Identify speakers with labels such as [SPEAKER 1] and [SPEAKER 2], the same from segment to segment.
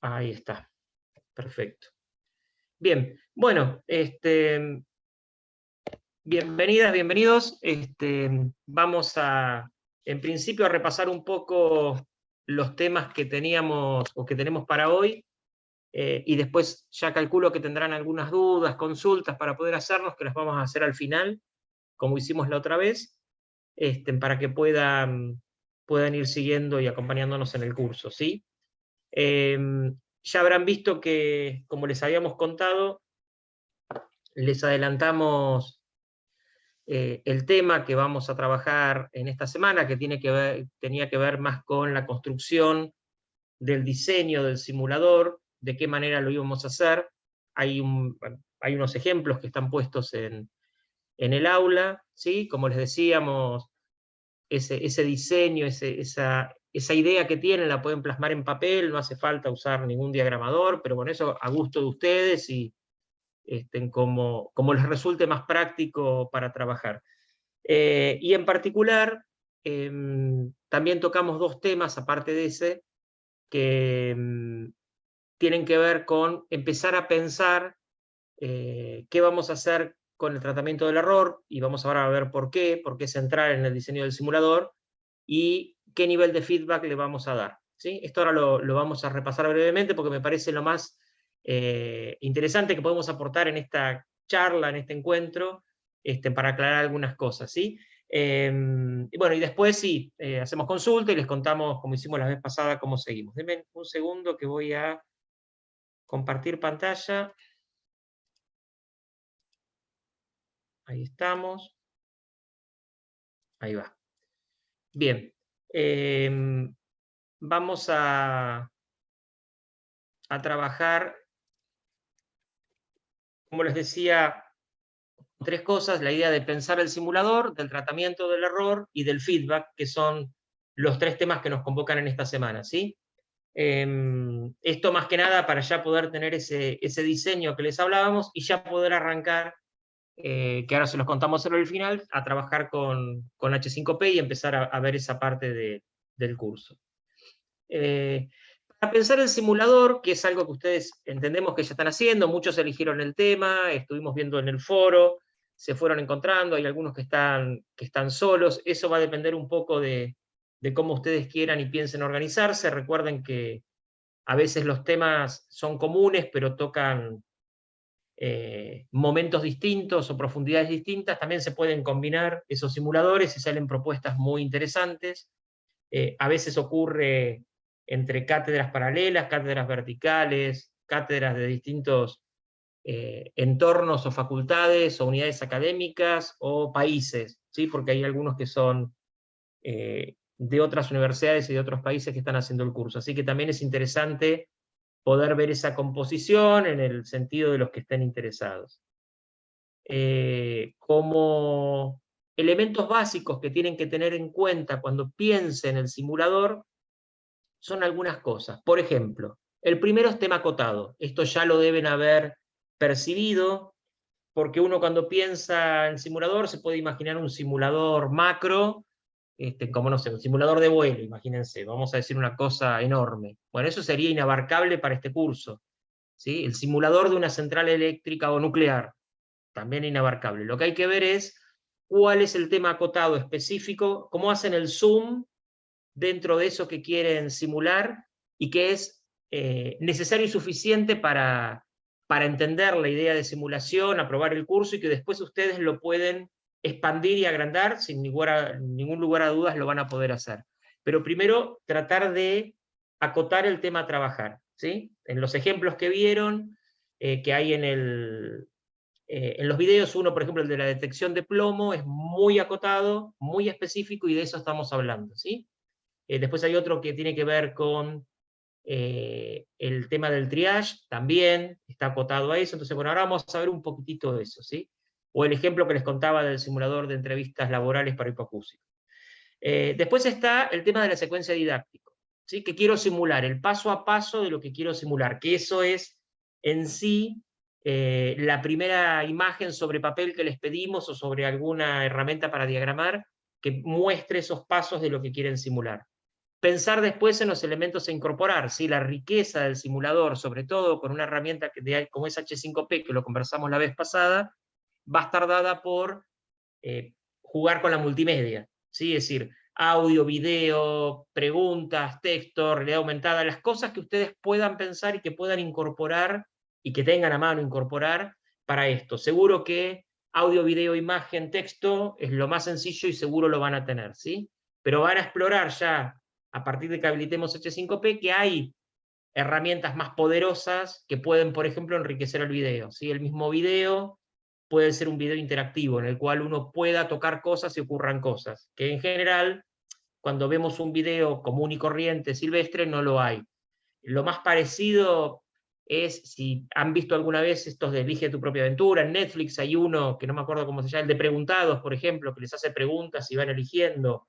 [SPEAKER 1] Ahí está, perfecto. Bien, bueno, bienvenidas, bienvenidos. Vamos a, en principio, a repasar un poco los temas que teníamos o que tenemos para hoy, y después ya calculo que tendrán algunas dudas, consultas para poder hacernos, que las vamos a hacer al final, como hicimos la otra vez, para que puedan ir siguiendo y acompañándonos en el curso, ¿sí? Ya habrán visto que, como les habíamos contado, les adelantamos el tema que vamos a trabajar en esta semana, que tenía que ver más con la construcción del diseño del simulador, de qué manera lo íbamos a hacer. Hay unos ejemplos que están puestos en el aula, ¿sí? Como les decíamos, ese diseño, esa idea que tienen la pueden plasmar en papel, no hace falta usar ningún diagramador, pero bueno, eso a gusto de ustedes y como les resulte más práctico para trabajar. Y en particular, también tocamos dos temas, aparte de ese, que tienen que ver con empezar a pensar qué vamos a hacer con el tratamiento del error, y vamos ahora a ver por qué centrar en el diseño del simulador, y qué nivel de feedback le vamos a dar, ¿sí? Esto ahora lo vamos a repasar brevemente porque me parece lo más interesante que podemos aportar en esta charla, en este encuentro, para aclarar algunas cosas, ¿sí? Y bueno, y después sí, hacemos consulta y les contamos, como hicimos la vez pasada, cómo seguimos. Denme un segundo que voy a compartir pantalla. Ahí estamos. Ahí va. Bien. Vamos a trabajar, como les decía, tres cosas: la idea de pensar el simulador, del tratamiento del error y del feedback, que son los tres temas que nos convocan en esta semana, ¿sí? Esto más que nada para ya poder tener ese diseño que les hablábamos y ya poder arrancar, que ahora se los contamos en el final, a trabajar con H5P y empezar a ver esa parte del curso. Para pensar el simulador, que es algo que ustedes entendemos que ya están haciendo, muchos eligieron el tema, estuvimos viendo en el foro, se fueron encontrando, hay algunos que están solos, eso va a depender un poco de cómo ustedes quieran y piensen organizarse. Recuerden que a veces los temas son comunes, pero tocan momentos distintos o profundidades distintas. También se pueden combinar esos simuladores y salen propuestas muy interesantes. A veces ocurre entre cátedras paralelas, cátedras verticales, cátedras de distintos entornos o facultades o unidades académicas o países, ¿sí? Porque hay algunos que son de otras universidades y de otros países que están haciendo el curso. Así que también es interesante poder ver esa composición en el sentido de los que estén interesados. Como elementos básicos que tienen que tener en cuenta cuando piensen el simulador, son algunas cosas. Por ejemplo, el primero es tema acotado. Esto ya lo deben haber percibido, porque uno cuando piensa en simulador se puede imaginar un simulador macro, como no sé, un simulador de vuelo, imagínense, vamos a decir una cosa enorme. Bueno, eso sería inabarcable para este curso, ¿sí? El simulador de una central eléctrica o nuclear, también inabarcable. Lo que hay que ver es cuál es el tema acotado específico, cómo hacen el zoom dentro de eso que quieren simular y que es necesario y suficiente para entender la idea de simulación, aprobar el curso, y que después ustedes lo pueden expandir y agrandar, sin ningún lugar a dudas lo van a poder hacer. Pero primero tratar de acotar el tema a trabajar, ¿sí? En los ejemplos que vieron, que hay en los videos, uno, por ejemplo, el de la detección de plomo, es muy acotado, muy específico, y de eso estamos hablando, ¿sí? Después hay otro que tiene que ver con el tema del triage, también está acotado a eso. Entonces, bueno, ahora vamos a ver un poquitito de eso, ¿sí? O el ejemplo que les contaba del simulador de entrevistas laborales para hipoacúsicos. Después está el tema de la secuencia didáctica, ¿sí? Que quiero simular, el paso a paso de lo que quiero simular, que eso es en sí la primera imagen sobre papel que les pedimos o sobre alguna herramienta para diagramar, que muestre esos pasos de lo que quieren simular. pensar después en los elementos a incorporar, ¿sí? La riqueza del simulador, sobre todo con una herramienta como es H5P, que lo conversamos la vez pasada, va a estar dada por jugar con la multimedia, ¿sí? Es decir, audio, video, preguntas, texto, realidad aumentada, las cosas que ustedes puedan pensar y que puedan incorporar y que tengan a mano incorporar para esto. Seguro que audio, video, imagen, texto es lo más sencillo y seguro lo van a tener, ¿sí? Pero van a explorar ya, a partir de que habilitemos H5P, que hay herramientas más poderosas que pueden, por ejemplo, enriquecer el video, ¿sí? El mismo video puede ser un video interactivo en el cual uno pueda tocar cosas y ocurran cosas, que en general, cuando vemos un video común y corriente, silvestre, no lo hay. Lo más parecido es, si han visto alguna vez estos de Elige tu propia aventura, en Netflix hay uno, que no me acuerdo cómo se llama, el de Preguntados, por ejemplo, que les hace preguntas y van eligiendo.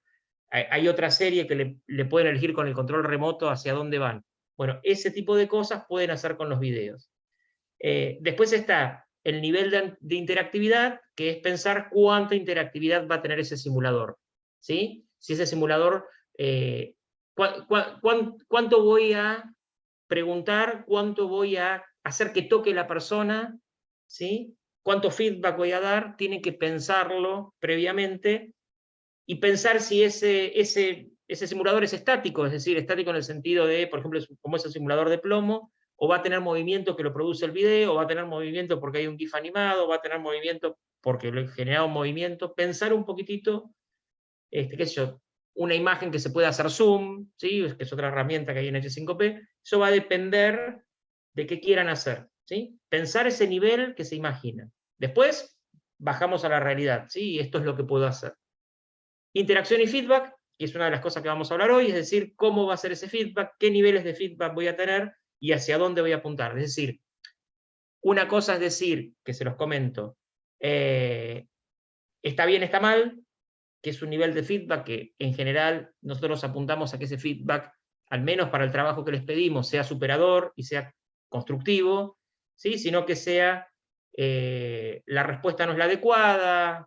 [SPEAKER 1] Hay otra serie que le pueden elegir con el control remoto hacia dónde van. Bueno, ese tipo de cosas pueden hacer con los videos. Después está el nivel de interactividad, que es pensar cuánta interactividad va a tener ese simulador, ¿sí? Si ese simulador, cuánto voy a preguntar, cuánto voy a hacer que toque la persona, ¿sí? Cuánto feedback voy a dar, tienen que pensarlo previamente y pensar si ese simulador es estático, es decir, estático en el sentido de, por ejemplo, como es el simulador de plomo, o va a tener movimiento que lo produce el video, o va a tener movimiento porque hay un GIF animado, o va a tener movimiento porque lo he generado un movimiento. Pensar un poquitito, qué sé yo, una imagen que se puede hacer zoom, ¿sí? Que es otra herramienta que hay en H5P, eso va a depender de qué quieran hacer, ¿sí? Pensar ese nivel que se imagina. Después, bajamos a la realidad, ¿sí? Y esto es lo que puedo hacer. Interacción y feedback, que es una de las cosas que vamos a hablar hoy, es decir, cómo va a ser ese feedback, qué niveles de feedback voy a tener y hacia dónde voy a apuntar. Es decir, una cosa es decir, que se los comento, está bien, está mal, que es un nivel de feedback que en general nosotros apuntamos a que ese feedback, al menos para el trabajo que les pedimos, sea superador y sea constructivo, ¿sí? Sino que sea la respuesta no es la adecuada,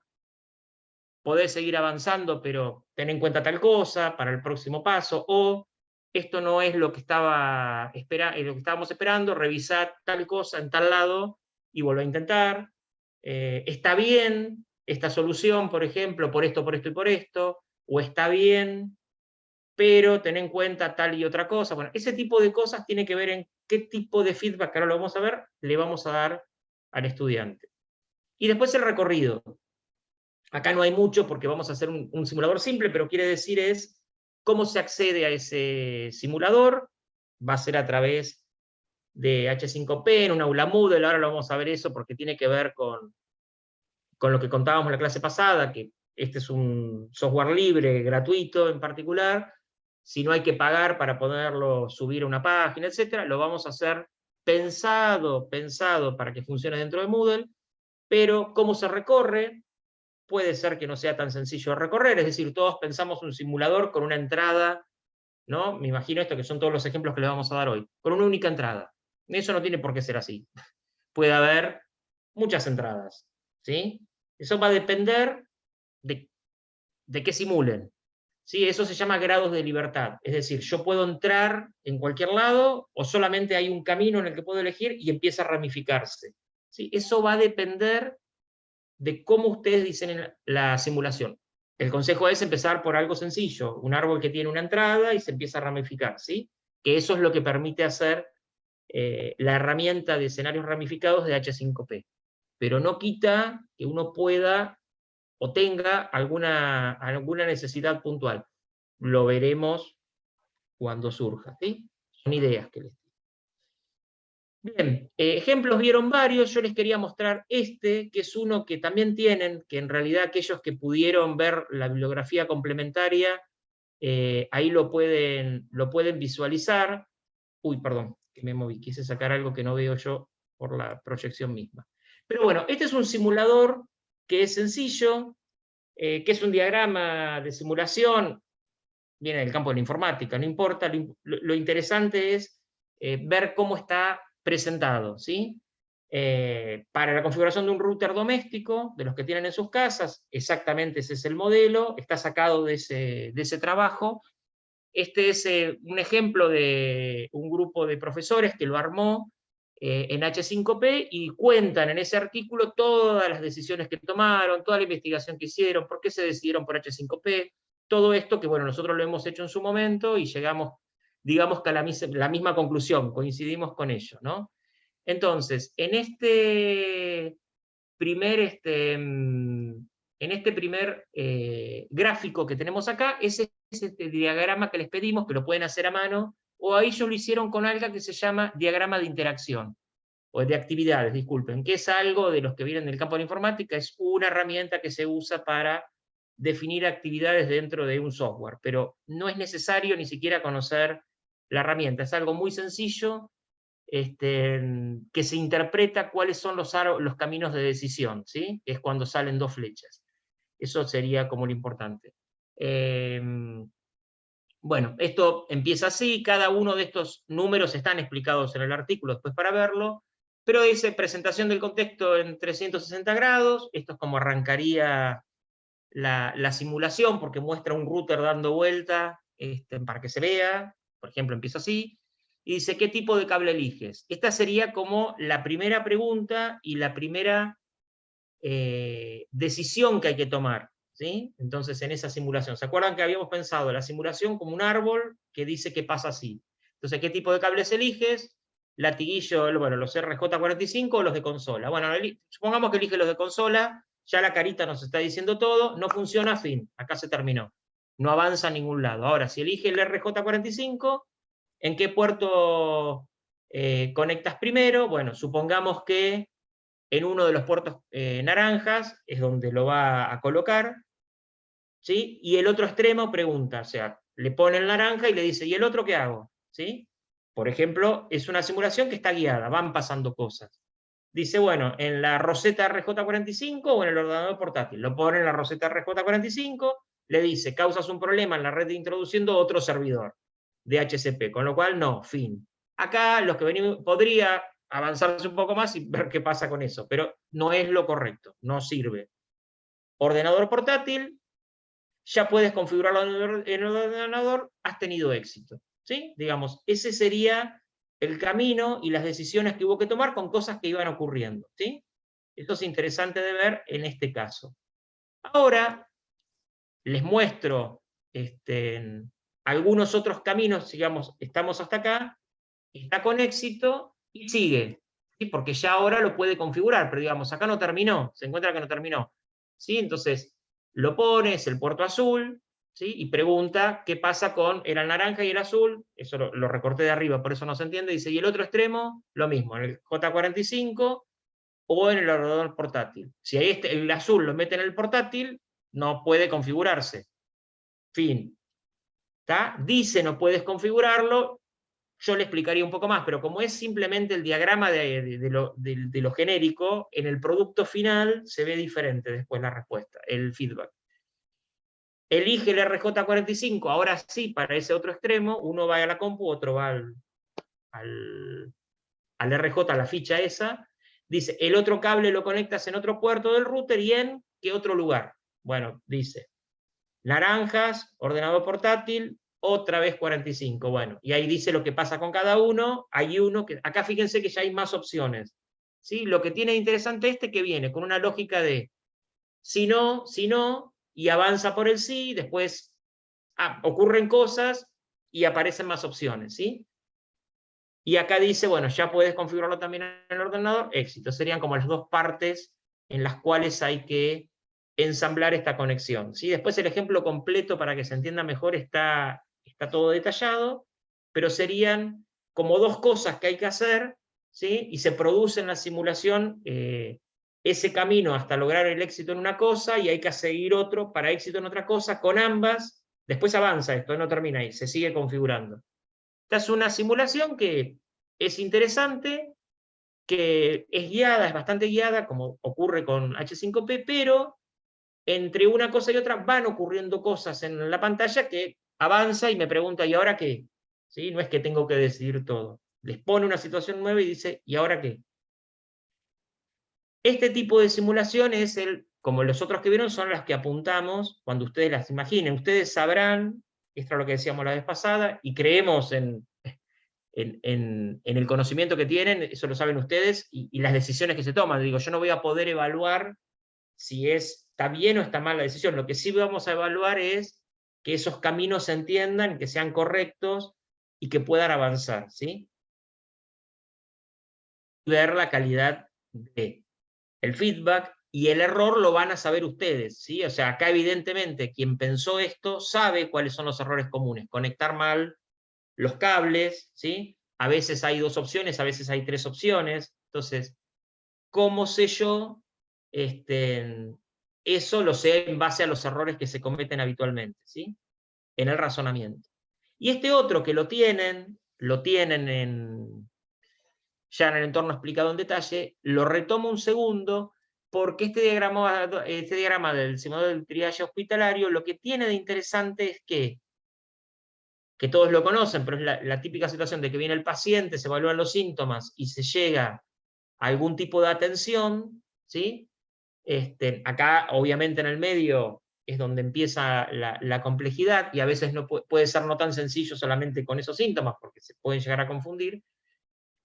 [SPEAKER 1] podés seguir avanzando, pero ten en cuenta tal cosa para el próximo paso, o esto no es lo que, lo que estábamos esperando, revisar tal cosa en tal lado y volver a intentar. Está bien esta solución, por ejemplo, por esto y por esto, o está bien, pero ten en cuenta tal y otra cosa. Bueno, ese tipo de cosas tiene que ver en qué tipo de feedback, que ahora lo vamos a ver, le vamos a dar al estudiante. Y después el recorrido. Acá no hay mucho porque vamos a hacer un simulador simple, pero quiere decir es cómo se accede a ese simulador. Va a ser a través de H5P, en un aula Moodle, ahora lo vamos a ver eso porque tiene que ver con lo que contábamos en la clase pasada, que este es un software libre, gratuito en particular. Si no hay que pagar para poderlo subir a una página, etcétera, lo vamos a hacer pensado para que funcione dentro de Moodle, pero cómo se recorre, puede ser que no sea tan sencillo de recorrer, es decir, todos pensamos un simulador con una entrada, ¿no? Me imagino esto que son todos los ejemplos que les vamos a dar hoy, con una única entrada. Eso no tiene por qué ser así. Puede haber muchas entradas, ¿sí? Eso va a depender de qué simulen, ¿sí? Eso se llama grados de libertad, es decir, yo puedo entrar en cualquier lado o solamente hay un camino en el que puedo elegir y empieza a ramificarse, ¿sí? Eso va a depender de cómo ustedes diseñen la simulación. El consejo es empezar por algo sencillo, un árbol que tiene una entrada y se empieza a ramificar, ¿sí? Que eso es lo que permite hacer la herramienta de escenarios ramificados de H5P. Pero no quita que uno pueda o tenga alguna necesidad puntual. Lo veremos cuando surja, ¿sí? Son ideas que les... Bien, ejemplos vieron varios, yo les quería mostrar este, que es uno que también tienen, que en realidad aquellos que pudieron ver la bibliografía complementaria, ahí lo pueden visualizar. Uy, perdón, que me moví, quise sacar algo que no veo yo por la proyección misma. Pero bueno, este es un simulador que es sencillo, que es un diagrama de simulación, viene del campo de la informática, no importa, lo interesante es ver cómo está presentado, ¿sí? Para la configuración de un router doméstico, de los que tienen en sus casas, exactamente ese es el modelo, está sacado de ese trabajo, este es un ejemplo de un grupo de profesores que lo armó en H5P y cuentan en ese artículo todas las decisiones que tomaron, toda la investigación que hicieron, por qué se decidieron por H5P, todo esto que, bueno, nosotros lo hemos hecho en su momento y llegamos, digamos, que a la misma conclusión, coincidimos con ello, ¿no? Entonces, en este primer gráfico que tenemos acá, ese es este diagrama que les pedimos, que lo pueden hacer a mano, o ahí ellos lo hicieron con algo que se llama diagrama de interacción, o de actividades, disculpen, que es algo de los que vienen del campo de la informática, es una herramienta que se usa para definir actividades dentro de un software, pero no es necesario ni siquiera conocer la herramienta, es algo muy sencillo, que se interpreta cuáles son los caminos de decisión, ¿sí? Es cuando salen dos flechas. Eso sería como lo importante. Bueno, esto empieza así, cada uno de estos números están explicados en el artículo después para verlo, pero dice presentación del contexto en 360 grados, esto es como arrancaría la simulación, porque muestra un router dando vuelta para que se vea, por ejemplo, empieza así, y dice, ¿qué tipo de cable eliges? Esta sería como la primera pregunta y la primera decisión que hay que tomar, ¿sí? Entonces, en esa simulación, ¿se acuerdan que habíamos pensado la simulación como un árbol que dice que pasa así? Entonces, ¿qué tipo de cables eliges? Latiguillo, bueno, los RJ45 o los de consola. Bueno, supongamos que elige los de consola, ya la carita nos está diciendo todo, no funciona, fin, acá se terminó. No avanza a ningún lado. Ahora, si elige el RJ45, ¿en qué puerto conectas primero? Bueno, supongamos que en uno de los puertos naranjas es donde lo va a colocar, ¿sí? Y el otro extremo pregunta, o sea, le pone el naranja y le dice, ¿y el otro qué hago? ¿Sí? Por ejemplo, es una simulación que está guiada, van pasando cosas. Dice, bueno, en la roseta RJ45 o en el ordenador portátil. Lo pone en la roseta RJ45, le dice, causas un problema en la red introduciendo otro servidor de HCP, con lo cual no, fin. Acá los que venimos, podría avanzarse un poco más y ver qué pasa con eso, pero no es lo correcto, no sirve. Ordenador portátil, ya puedes configurarlo en el ordenador, has tenido éxito. ¿Sí? Digamos, ese sería el camino y las decisiones que hubo que tomar con cosas que iban ocurriendo. ¿Sí? Esto es interesante de ver en este caso. Ahora les muestro algunos otros caminos, digamos, estamos hasta acá, está con éxito y sigue. ¿Sí? Porque ya ahora lo puede configurar, pero digamos, acá no terminó, se encuentra que no terminó. ¿Sí? Entonces, lo pones, el puerto azul, ¿sí? Y pregunta qué pasa con el naranja y el azul, eso lo recorté de arriba, por eso no se entiende, dice, y el otro extremo, lo mismo, en el J45 o en el ordenador portátil. Si ahí el azul lo mete en el portátil, no puede configurarse. Fin. ¿Está? Dice no puedes configurarlo, yo le explicaría un poco más, pero como es simplemente el diagrama de lo genérico, en el producto final se ve diferente después la respuesta, el feedback. Elige el RJ45, ahora sí, para ese otro extremo, uno va a la compu, otro va al RJ, a la ficha esa, dice, el otro cable lo conectas en otro puerto del router y en ¿qué otro lugar? Bueno, dice, naranjas, ordenador portátil, otra vez 45. Bueno, y ahí dice lo que pasa con cada uno. Hay uno que, acá fíjense que ya hay más opciones. ¿Sí? Lo que tiene interesante que viene con una lógica de si no, y avanza por el sí, después ocurren cosas y aparecen más opciones. ¿Sí? Y acá dice, bueno, ya puedes configurarlo también en el ordenador, éxito. Serían como las dos partes en las cuales hay que ensamblar esta conexión. ¿Sí? Después el ejemplo completo para que se entienda mejor está todo detallado, pero serían como dos cosas que hay que hacer, ¿sí? Y se produce en la simulación ese camino hasta lograr el éxito en una cosa y hay que seguir otro para éxito en otra cosa, con ambas, después avanza esto, no termina ahí, se sigue configurando. Esta es una simulación que es interesante, que es guiada, es bastante guiada, como ocurre con H5P, pero entre una cosa y otra van ocurriendo cosas en la pantalla que avanza y me pregunta, ¿y ahora qué? ¿Sí? No es que tengo que decidir todo. Les pone una situación nueva y dice, ¿y ahora qué? Este tipo de simulación es como los otros que vieron, son las que apuntamos cuando ustedes las imaginen. Ustedes sabrán esto es lo que decíamos la vez pasada, y creemos en el conocimiento que tienen, eso lo saben ustedes, y las decisiones que se toman. Digo, yo no voy a poder evaluar si está bien o está mal la decisión. Lo que sí vamos a evaluar es que esos caminos se entiendan, que sean correctos y que puedan avanzar, ¿sí? Ver la calidad del feedback, y el error lo van a saber ustedes, ¿sí? O sea, acá evidentemente quien pensó esto sabe cuáles son los errores comunes. Conectar mal los cables, ¿sí? A veces hay 2 opciones, a veces hay 3 opciones. Entonces, ¿cómo sé yo? Eso lo sé en base a los errores que se cometen habitualmente, ¿sí? En el razonamiento. Y este otro que lo tienen ya en el entorno explicado en detalle, lo retomo un segundo, porque este diagrama del simulador del triaje hospitalario lo que tiene de interesante es que todos lo conocen, pero es la típica situación de que viene el paciente, se evalúan los síntomas y se llega a algún tipo de atención, ¿sí? Acá, obviamente, en el medio es donde empieza la complejidad, y a veces no puede ser no tan sencillo solamente con esos síntomas, porque se pueden llegar a confundir.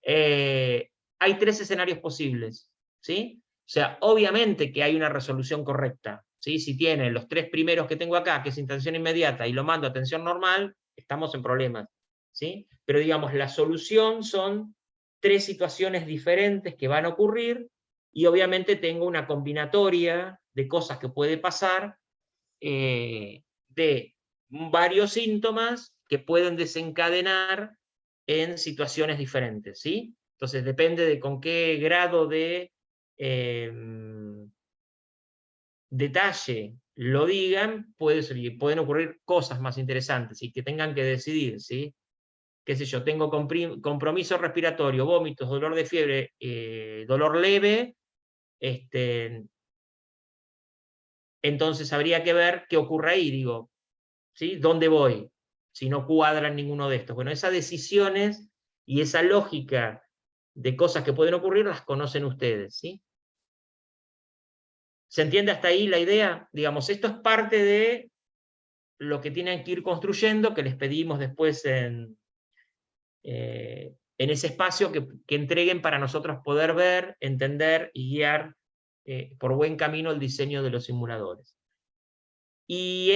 [SPEAKER 1] Hay 3 escenarios posibles, ¿sí? O sea, obviamente que hay una resolución correcta, ¿sí? Si tiene los 3 primeros que tengo acá, que es intención inmediata, y lo mando a atención normal, estamos en problemas, ¿sí? Pero digamos, la solución son 3 situaciones diferentes que van a ocurrir, y obviamente tengo una combinatoria de cosas que puede pasar, de varios síntomas que pueden desencadenar en situaciones diferentes, ¿sí? Entonces depende de con qué grado de detalle lo digan, pueden ocurrir cosas más interesantes y que tengan que decidir, ¿sí? Qué sé yo, tengo compromiso respiratorio, vómitos, dolor de fiebre, dolor leve, entonces habría que ver qué ocurre ahí, digo, ¿sí? ¿Dónde voy? Si no cuadran ninguno de estos. Bueno, esas decisiones y esa lógica de cosas que pueden ocurrir las conocen ustedes, ¿sí? ¿Se entiende hasta ahí la idea? Digamos, esto es parte de lo que tienen que ir construyendo, que les pedimos después en ese espacio que entreguen para nosotros poder ver, entender y guiar por buen camino el diseño de los simuladores. Y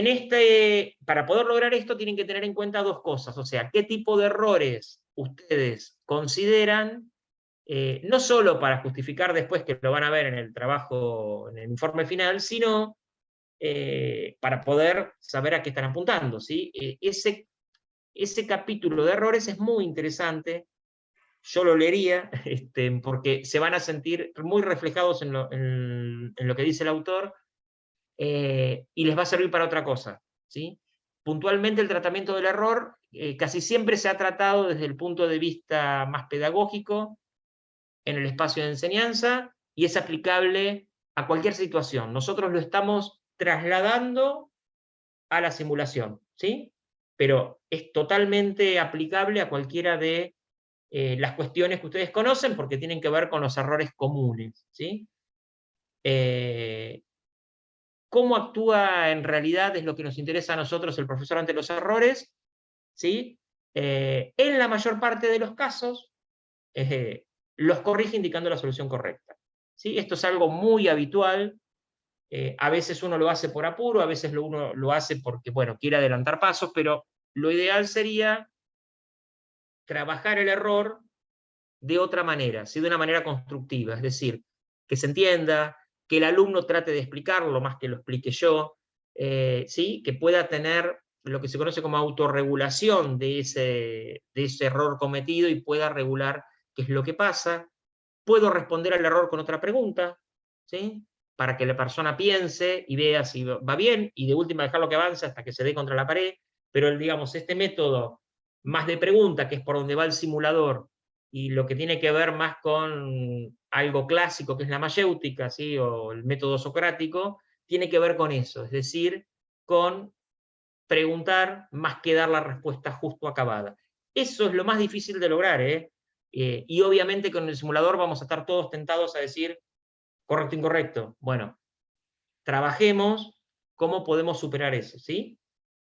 [SPEAKER 1] para poder lograr esto tienen que tener en cuenta 2 cosas, o sea, qué tipo de errores ustedes consideran, no solo para justificar después, que lo van a ver en el trabajo, en el informe final, sino para poder saber a qué están apuntando, ¿sí? Ese capítulo de errores es muy interesante, yo lo leería, porque se van a sentir muy reflejados en lo que dice el autor, y les va a servir para otra cosa, ¿sí? Puntualmente el tratamiento del error casi siempre se ha tratado desde el punto de vista más pedagógico en el espacio de enseñanza, y es aplicable a cualquier situación. Nosotros lo estamos trasladando a la simulación, ¿sí? Pero es totalmente aplicable a cualquiera de las cuestiones que ustedes conocen, porque tienen que ver con los errores comunes, ¿sí? ¿Cómo actúa en realidad? Es lo que nos interesa a nosotros el profesor ante los errores, ¿sí? En la mayor parte de los casos, los corrige indicando la solución correcta, ¿sí? Esto es algo muy habitual. A veces uno lo hace por apuro, a veces uno lo hace porque, bueno, quiere adelantar pasos, pero lo ideal sería trabajar el error de otra manera, ¿sí? De una manera constructiva, es decir, que se entienda, que el alumno trate de explicarlo más que lo explique yo, ¿sí? Que pueda tener lo que se conoce como autorregulación de ese error cometido y pueda regular qué es lo que pasa. Puedo responder al error con otra pregunta, ¿sí? Para que la persona piense y vea si va bien, y de última dejarlo que avance hasta que se dé contra la pared, pero digamos, este método más de pregunta, que es por donde va el simulador, y lo que tiene que ver más con algo clásico, que es la mayéutica, ¿sí? O el método socrático, tiene que ver con eso, es decir, con preguntar más que dar la respuesta justo acabada. Eso es lo más difícil de lograr, ¿eh? Y obviamente con el simulador vamos a estar todos tentados a decir correcto, incorrecto. Bueno, trabajemos cómo podemos superar eso, ¿sí?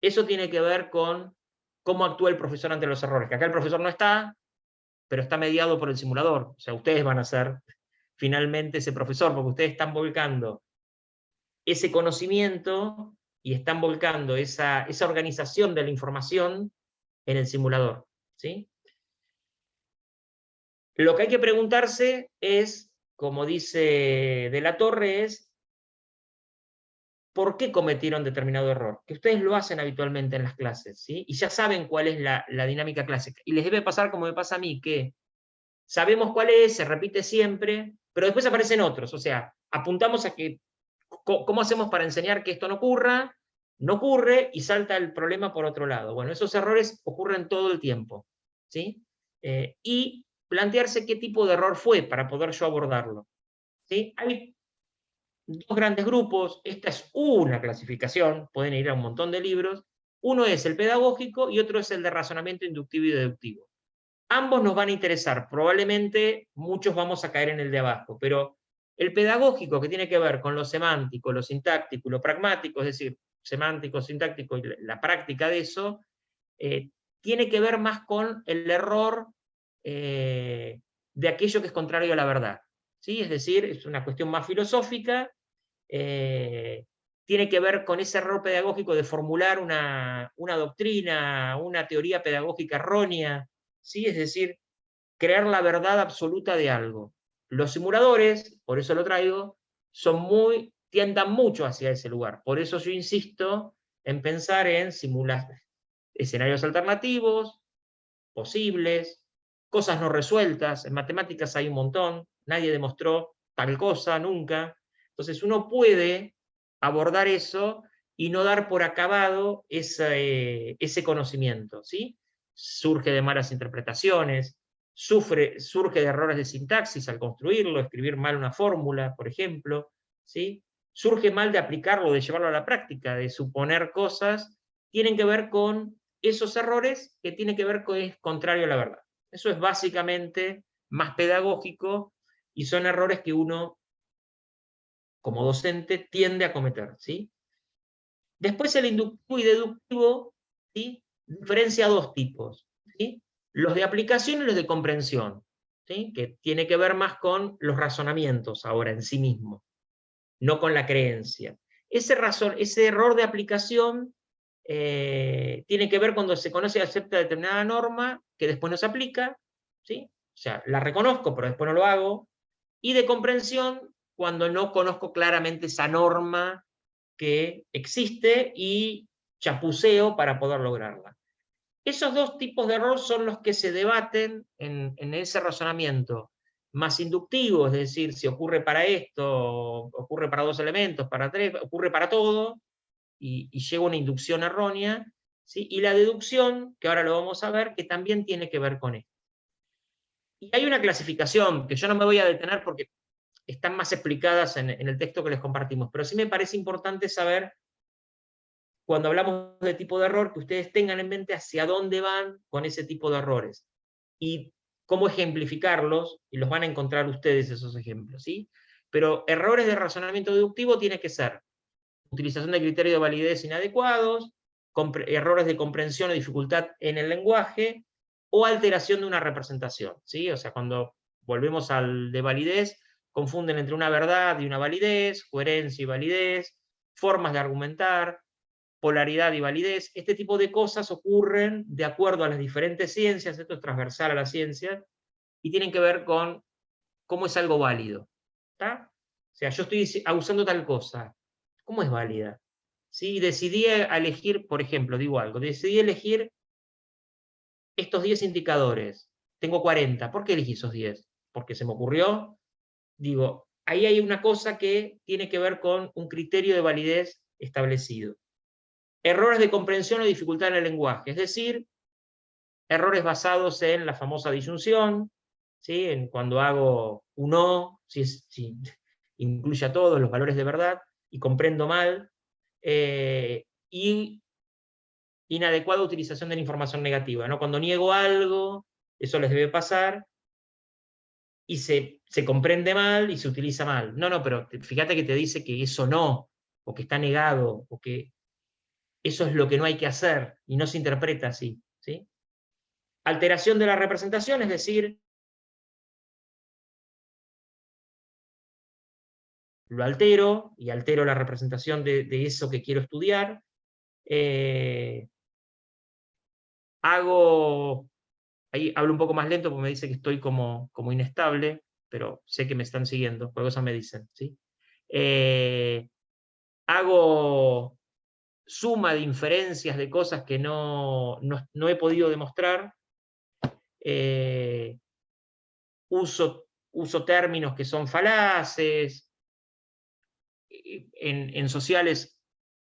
[SPEAKER 1] Eso tiene que ver con cómo actúa el profesor ante los errores, que acá el profesor no está, pero está mediado por el simulador. O sea, ustedes van a ser finalmente ese profesor, porque ustedes están volcando ese conocimiento y están volcando esa organización de la información en el simulador, ¿sí? Lo que hay que preguntarse es, como dice De la Torre, es ¿por qué cometieron determinado error? Que ustedes lo hacen habitualmente en las clases, ¿sí? Y ya saben cuál es la dinámica clásica. Y les debe pasar como me pasa a mí, que sabemos cuál es, se repite siempre, pero después aparecen otros. O sea, apuntamos a que, ¿cómo hacemos para enseñar que esto no ocurra? No ocurre y salta el problema por otro lado. Bueno, esos errores ocurren todo el tiempo, ¿sí? Y plantearse qué tipo de error fue para poder yo abordarlo, ¿sí? Hay dos grandes grupos, esta es una clasificación, pueden ir a un montón de libros, uno es el pedagógico y otro es el de razonamiento inductivo y deductivo. Ambos nos van a interesar, probablemente muchos vamos a caer en el de abajo, pero el pedagógico, que tiene que ver con lo semántico, lo sintáctico y lo pragmático, es decir, semántico, sintáctico y la práctica de eso, tiene que ver más con el error de aquello que es contrario a la verdad, ¿sí? Es decir, es una cuestión más filosófica, tiene que ver con ese error pedagógico de formular una doctrina, una teoría pedagógica errónea, ¿sí? Es decir, crear la verdad absoluta de algo. Los simuladores, por eso lo traigo, tiendan mucho hacia ese lugar. Por eso yo insisto en pensar en simular escenarios alternativos, posibles, cosas no resueltas. En matemáticas hay un montón, nadie demostró tal cosa nunca. Entonces uno puede abordar eso y no dar por acabado ese conocimiento, ¿sí? Surge de malas interpretaciones, surge de errores de sintaxis al construirlo, escribir mal una fórmula, por ejemplo, ¿sí? Surge mal de aplicarlo, de llevarlo a la práctica, de suponer cosas, tienen que ver con esos errores que tienen que ver con es contrario a la verdad. Eso es básicamente más pedagógico y son errores que uno, como docente, tiende a cometer, ¿sí? Después el inductivo y deductivo, ¿sí? Diferencia dos tipos, ¿sí? Los de aplicación y los de comprensión, ¿sí? Que tiene que ver más con los razonamientos ahora en sí mismo, no con la creencia. Ese error de aplicación tiene que ver cuando se conoce y acepta determinada norma que después no se aplica, ¿sí? O sea, la reconozco, pero después no lo hago. Y de comprensión, cuando no conozco claramente esa norma que existe y chapuceo para poder lograrla. Esos dos tipos de error son los que se debaten en ese razonamiento más inductivo, es decir, si ocurre para esto, ocurre para dos elementos, para tres, ocurre para todo, y llega una inducción errónea, ¿sí? Y la deducción, que ahora lo vamos a ver, que también tiene que ver con esto. Y hay una clasificación, que yo no me voy a detener porque están más explicadas en el texto que les compartimos, pero sí me parece importante saber, cuando hablamos de tipo de error, que ustedes tengan en mente hacia dónde van con ese tipo de errores y cómo ejemplificarlos, y los van a encontrar ustedes esos ejemplos, ¿sí? Pero errores de razonamiento deductivo tiene que ser utilización de criterios de validez inadecuados, errores de comprensión o dificultad en el lenguaje, o alteración de una representación, ¿sí? O sea, cuando volvemos al de validez, confunden entre una verdad y una validez, coherencia y validez, formas de argumentar, polaridad y validez. Este tipo de cosas ocurren de acuerdo a las diferentes ciencias, esto es transversal a la ciencia, y tienen que ver con cómo es algo válido. ¿Está? O sea, yo estoy usando tal cosa. ¿Cómo es válida? ¿Sí? Decidí elegir, por ejemplo, digo algo, decidí elegir estos 10 indicadores. Tengo 40. ¿Por qué elegí esos 10? Porque se me ocurrió. Digo, ahí hay una cosa que tiene que ver con un criterio de validez establecido. Errores de comprensión o dificultad en el lenguaje, es decir, errores basados en la famosa disyunción, ¿sí? En cuando hago un o, si incluye a todos los valores de verdad, y comprendo mal, y inadecuada utilización de la información negativa, ¿no? Cuando niego algo, eso les debe pasar, y se comprende mal y se utiliza mal. No, no, pero fíjate que te dice que eso no, o que está negado, o que eso es lo que no hay que hacer, y no se interpreta así, ¿sí? Alteración de la representación, es decir, lo altero, y altero la representación de eso que quiero estudiar. Ahí hablo un poco más lento porque me dice que estoy como inestable, pero sé que me están siguiendo, por eso me dicen, ¿sí? Hago suma de inferencias de cosas que no he podido demostrar. Uso términos que son falaces. En sociales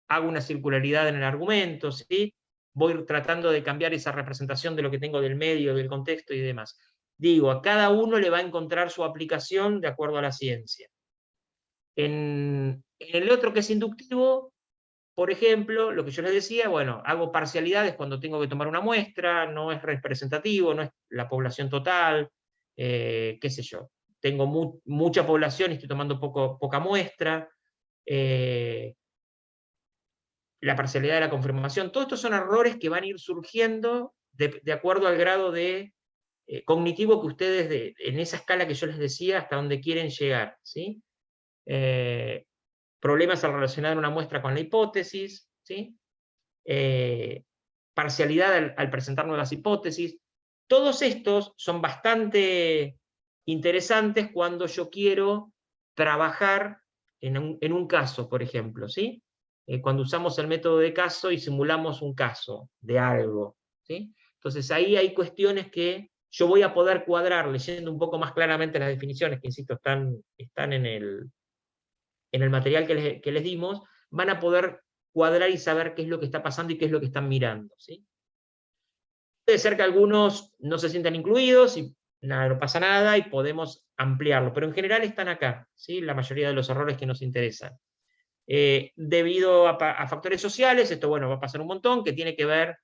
[SPEAKER 1] hago una circularidad en el argumento, ¿sí? Voy tratando de cambiar esa representación de lo que tengo del medio, del contexto y demás. Digo, a cada uno le va a encontrar su aplicación de acuerdo a la ciencia. En el otro, que es inductivo, por ejemplo, lo que yo les decía, bueno, hago parcialidades cuando tengo que tomar una muestra, no es representativo, no es la población total, qué sé yo. Tengo mucha población y estoy tomando poca muestra. La parcialidad de la confirmación. Todos estos son errores que van a ir surgiendo de acuerdo al grado de cognitivo que ustedes, en esa escala que yo les decía, hasta donde quieren llegar, ¿sí? Problemas al relacionar una muestra con la hipótesis, ¿sí? Parcialidad al presentar nuevas hipótesis. Todos estos son bastante interesantes cuando yo quiero trabajar en un caso, por ejemplo, ¿sí? Cuando usamos el método de caso y simulamos un caso de algo, ¿sí? Entonces ahí hay cuestiones que yo voy a poder cuadrar leyendo un poco más claramente las definiciones, que insisto, están en el material que les dimos, van a poder cuadrar y saber qué es lo que está pasando y qué es lo que están mirando, ¿sí? Puede ser que algunos no se sientan incluidos y nada, no pasa nada y podemos ampliarlo, pero en general están acá, ¿sí? La mayoría de los errores que nos interesan. Debido a factores sociales, esto bueno, va a pasar un montón, que tiene que ver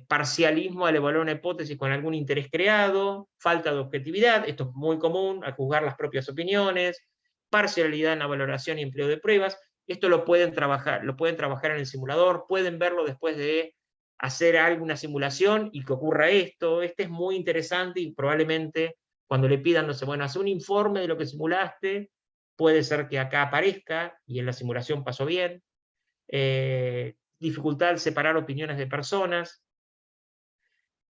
[SPEAKER 1] parcialismo al evaluar una hipótesis con algún interés creado, falta de objetividad, esto es muy común, al juzgar las propias opiniones, parcialidad en la valoración y empleo de pruebas. Esto lo pueden trabajar en el simulador, pueden verlo después de hacer alguna simulación y que ocurra esto. Este es muy interesante y probablemente cuando le pidan, no sé, bueno, hace un informe de lo que simulaste, puede ser que acá aparezca y en la simulación pasó bien. Dificultad al separar opiniones de personas,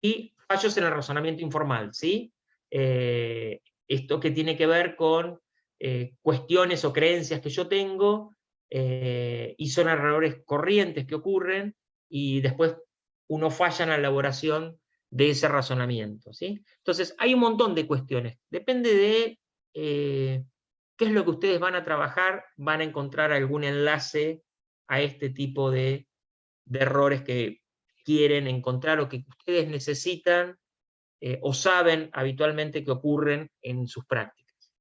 [SPEAKER 1] y fallos en el razonamiento informal, ¿sí? Esto que tiene que ver con cuestiones o creencias que yo tengo, y son errores corrientes que ocurren, y después uno falla en la elaboración de ese razonamiento, ¿sí? Entonces, hay un montón de cuestiones. Depende de qué es lo que ustedes van a trabajar, van a encontrar algún enlace a este tipo de errores que quieren encontrar o que ustedes necesitan o saben habitualmente que ocurren en sus prácticas.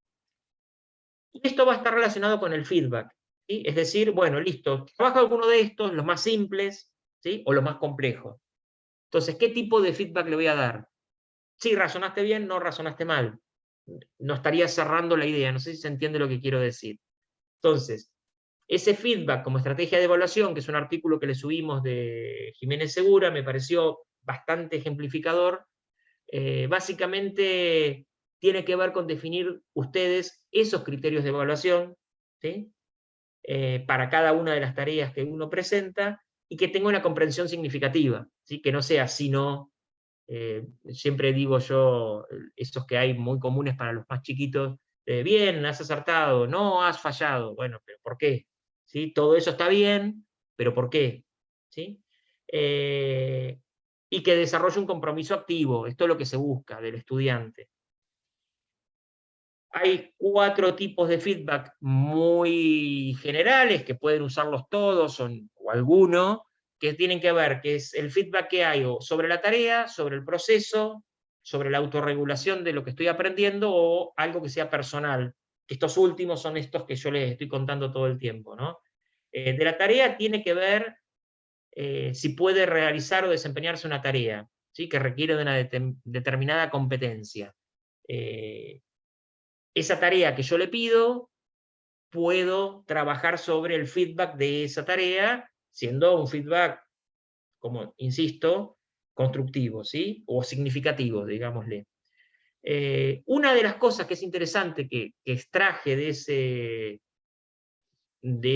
[SPEAKER 1] Y esto va a estar relacionado con el feedback, ¿sí? Es decir, bueno, listo, trabajo alguno de estos, los más simples, ¿sí? O los más complejos. Entonces, ¿qué tipo de feedback le voy a dar? Sí, razonaste bien, no razonaste mal. No estaría cerrando la idea, no sé si se entiende lo que quiero decir. Entonces, ese feedback como estrategia de evaluación, que es un artículo que le subimos de Jiménez Segura, me pareció bastante ejemplificador. Básicamente tiene que ver con definir ustedes esos criterios de evaluación, ¿sí? Para cada una de las tareas que uno presenta y que tenga una comprensión significativa, ¿sí? Que no sea sino, siempre digo yo, esos que hay muy comunes para los más chiquitos, bien, has acertado, no, has fallado, bueno, pero ¿por qué? ¿Sí? Todo eso está bien, pero ¿por qué? ¿Sí? Y que desarrolle un compromiso activo, esto es lo que se busca del estudiante. Hay 4 tipos de feedback muy generales, que pueden usarlos todos o alguno, que tienen que ver, que es el feedback que hay sobre la tarea, sobre el proceso, sobre la autorregulación de lo que estoy aprendiendo, o algo que sea personal. Estos últimos son estos que yo les estoy contando todo el tiempo, ¿no? De la tarea tiene que ver si puede realizar o desempeñarse una tarea, ¿sí? Que requiere de una determinada competencia. Esa tarea que yo le pido, puedo trabajar sobre el feedback de esa tarea, siendo un feedback, como insisto, constructivo, ¿sí? O significativo, digámosle. Una de las cosas que es interesante que extraje de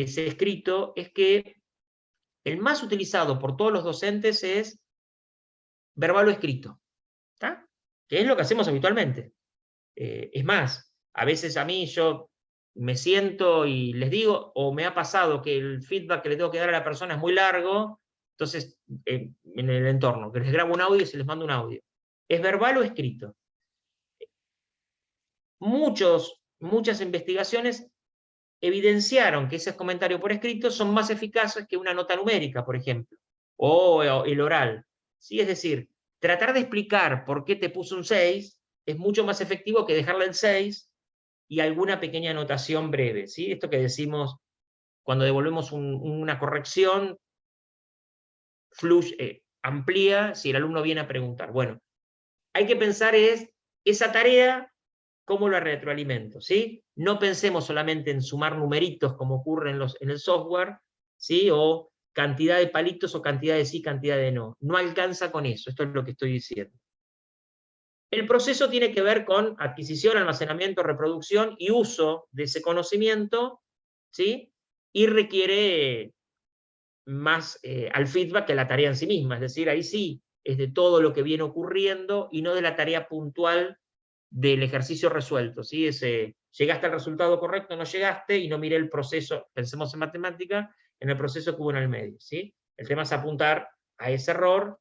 [SPEAKER 1] ese escrito es que el más utilizado por todos los docentes es verbal o escrito, ¿tá? Que es lo que hacemos habitualmente. Es más, a veces a mí yo me siento y les digo, o me ha pasado que el feedback que le tengo que dar a la persona es muy largo, entonces en el entorno, que les grabo un audio y se les manda un audio. ¿Es verbal o escrito? Muchas investigaciones evidenciaron que esos comentarios por escrito son más eficaces que una nota numérica, por ejemplo, o el oral. ¿Sí? Es decir, tratar de explicar por qué te puso un 6 es mucho más efectivo que dejarle el 6 y alguna pequeña anotación breve. ¿Sí? Esto que decimos cuando devolvemos una corrección, amplía si el alumno viene a preguntar. Bueno, hay que pensar esa tarea, ¿cómo la retroalimento? ¿Sí? No pensemos solamente en sumar numeritos como ocurre en el software, ¿sí? O cantidad de palitos o cantidad de sí, cantidad de no. No alcanza con eso, esto es lo que estoy diciendo. El proceso tiene que ver con adquisición, almacenamiento, reproducción y uso de ese conocimiento, ¿sí? Y requiere más al feedback que la tarea en sí misma, es decir, ahí sí es de todo lo que viene ocurriendo y no de la tarea puntual del ejercicio resuelto, ¿sí? Llegaste al resultado correcto, no llegaste, y no miré el proceso, pensemos en matemática, en el proceso que hubo en el medio, ¿sí? El tema es apuntar a ese error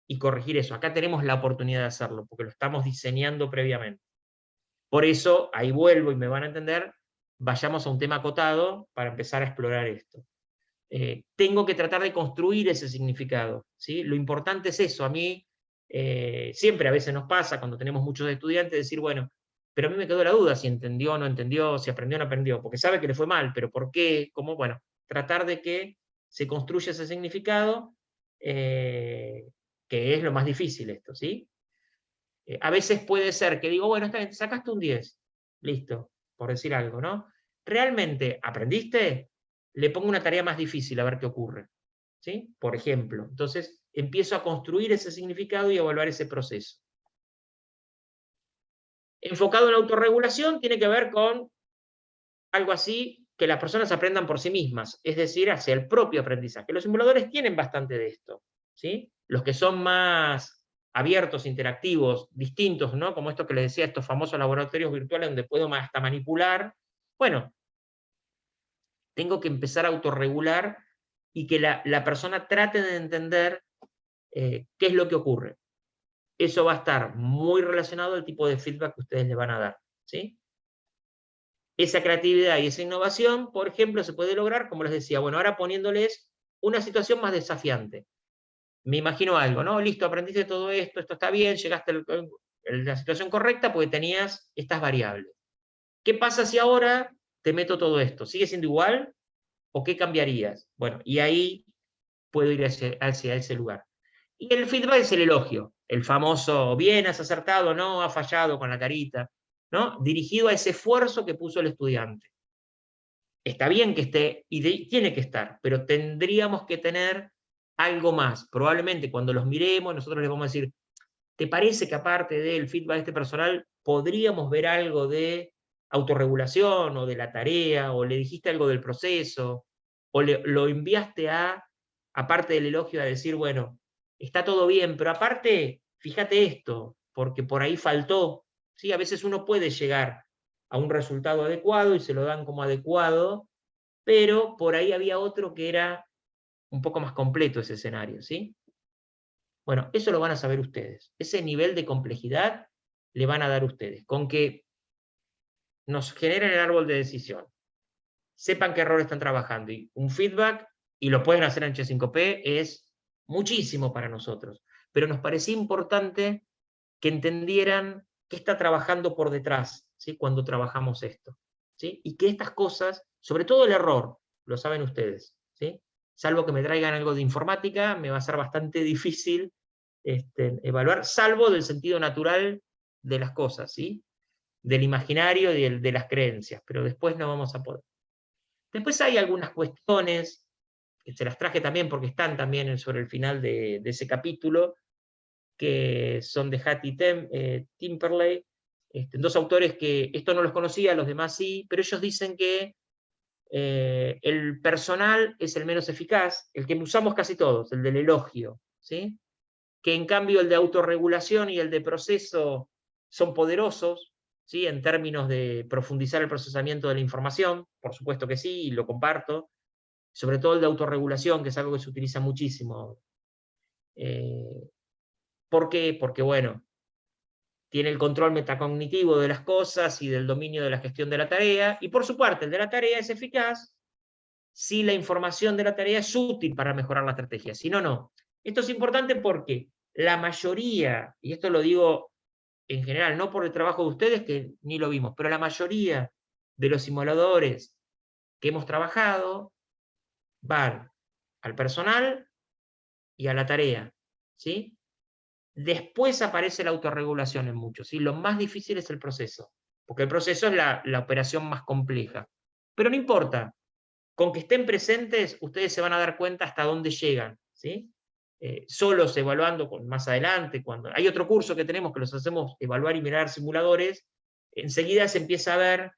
[SPEAKER 1] y corregir eso. Acá tenemos la oportunidad de hacerlo, porque lo estamos diseñando previamente. Por eso, ahí vuelvo y me van a entender, vayamos a un tema acotado para empezar a explorar esto. Tengo que tratar de construir ese significado, ¿sí? Lo importante es eso. A mí siempre a veces nos pasa cuando tenemos muchos estudiantes decir, bueno, pero a mí me quedó la duda si entendió o no entendió, si aprendió o no aprendió, porque sabe que le fue mal, pero ¿por qué? ¿Cómo? Bueno, tratar de que se construya ese significado, que es lo más difícil esto, ¿sí? A veces puede ser que digo, bueno, está bien, sacaste un 10, listo, por decir algo, ¿no? ¿Realmente aprendiste? Le pongo una tarea más difícil a ver qué ocurre, ¿sí? Por ejemplo. Entonces, empiezo a construir ese significado y a evaluar ese proceso. Enfocado en la autorregulación tiene que ver con algo así, que las personas aprendan por sí mismas, es decir, hacia el propio aprendizaje. Los simuladores tienen bastante de esto, ¿sí? Los que son más abiertos, interactivos, distintos, ¿no? Como esto que les decía, estos famosos laboratorios virtuales donde puedo hasta manipular. Bueno, tengo que empezar a autorregular y que la persona trate de entender qué es lo que ocurre. Eso va a estar muy relacionado al tipo de feedback que ustedes le van a dar, ¿sí? Esa creatividad y esa innovación, por ejemplo, se puede lograr, como les decía, bueno, ahora poniéndoles una situación más desafiante. Me imagino algo, ¿no? Listo, aprendiste todo esto, esto está bien, llegaste a la situación correcta porque tenías estas variables. ¿Qué pasa si ahora te meto todo esto? ¿Sigue siendo igual o qué cambiarías? Bueno, y ahí puedo ir hacia ese lugar. Y el feedback es el elogio, el famoso, bien, has acertado, no, has fallado con la carita, ¿no? Dirigido a ese esfuerzo que puso el estudiante. Está bien que esté, y tiene que estar, pero tendríamos que tener algo más. Probablemente cuando los miremos, nosotros les vamos a decir, ¿te parece que aparte del feedback este personal, podríamos ver algo de autorregulación o de la tarea, o le dijiste algo del proceso, o lo enviaste aparte del elogio, a decir, bueno, está todo bien, pero aparte, fíjate esto, porque por ahí faltó, ¿sí? A veces uno puede llegar a un resultado adecuado y se lo dan como adecuado, pero por ahí había otro que era un poco más completo ese escenario, ¿sí? Bueno, eso lo van a saber ustedes. Ese nivel de complejidad le van a dar ustedes. Con que nos generen el árbol de decisión, sepan qué error están trabajando y un feedback, y lo pueden hacer en H5P, es muchísimo para nosotros. Pero nos parecía importante que entendieran qué está trabajando por detrás, ¿sí? Cuando trabajamos esto, ¿sí? Y que estas cosas, sobre todo el error, lo saben ustedes, ¿sí? Salvo que me traigan algo de informática, me va a ser bastante difícil evaluar, salvo del sentido natural de las cosas, ¿sí? Del imaginario y de las creencias, pero después no vamos a poder. Después hay algunas cuestiones se las traje también porque están también sobre el final de ese capítulo, que son de Hattie Timperley, dos autores que esto no los conocía, los demás sí, pero ellos dicen que el personal es el menos eficaz, el que usamos casi todos, el del elogio, ¿sí? Que en cambio el de autorregulación y el de proceso son poderosos, ¿sí? En términos de profundizar el procesamiento de la información, por supuesto que sí, y lo comparto, sobre todo el de autorregulación, que es algo que se utiliza muchísimo. ¿Por qué? Porque, bueno, tiene el control metacognitivo de las cosas y del dominio de la gestión de la tarea, y por su parte, el de la tarea es eficaz si la información de la tarea es útil para mejorar la estrategia, si no, no. Esto es importante porque la mayoría, y esto lo digo en general, no por el trabajo de ustedes, que ni lo vimos, pero la mayoría de los simuladores que hemos trabajado van al personal y a la tarea, ¿sí? Después aparece la autorregulación en muchos, ¿sí? Lo más difícil es el proceso, porque el proceso es la operación más compleja. Pero no importa, con que estén presentes, ustedes se van a dar cuenta hasta dónde llegan, ¿sí? Solos evaluando más adelante, cuando hay otro curso que tenemos que los hacemos evaluar y mirar simuladores, enseguida se empieza a ver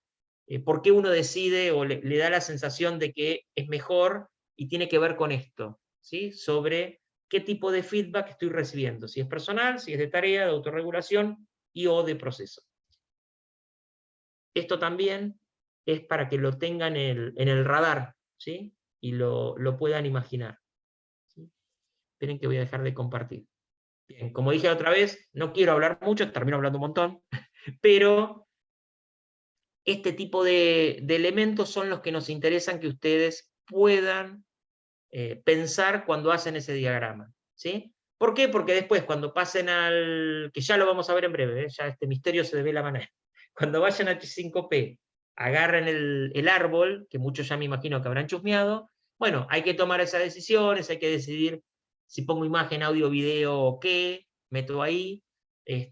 [SPEAKER 1] por qué uno decide o le da la sensación de que es mejor, y tiene que ver con esto, ¿sí? Sobre qué tipo de feedback estoy recibiendo, si es personal, si es de tarea, de autorregulación y o de proceso. Esto también es para que lo tengan en el radar, ¿sí? Y lo puedan imaginar, ¿sí? Esperen que voy a dejar de compartir. Bien, como dije otra vez, no quiero hablar mucho, termino hablando un montón, pero este tipo de elementos son los que nos interesan que ustedes puedan pensar cuando hacen ese diagrama, ¿sí? ¿Por qué? Porque después, cuando pasen al, que ya lo vamos a ver en breve, ya este misterio se devela mañana, cuando vayan a H5P, agarren el árbol, que muchos ya me imagino que habrán chusmeado, bueno, hay que tomar esas decisiones, hay que decidir si pongo imagen, audio, video o qué, meto ahí,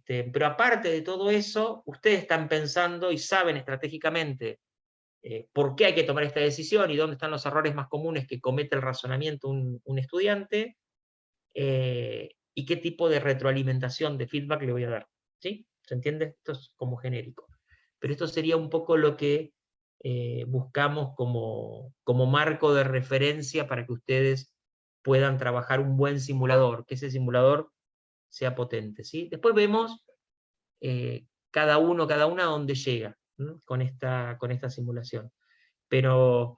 [SPEAKER 1] pero aparte de todo eso, ustedes están pensando y saben estratégicamente por qué hay que tomar esta decisión y dónde están los errores más comunes que comete el razonamiento un estudiante, y qué tipo de retroalimentación, de feedback le voy a dar. ¿Sí? ¿Se entiende? Esto es como genérico. Pero esto sería un poco lo que buscamos como marco de referencia para que ustedes puedan trabajar un buen simulador, que ese simulador sea potente. ¿Sí? Después vemos cada una dónde llega, ¿no? con esta simulación. Pero,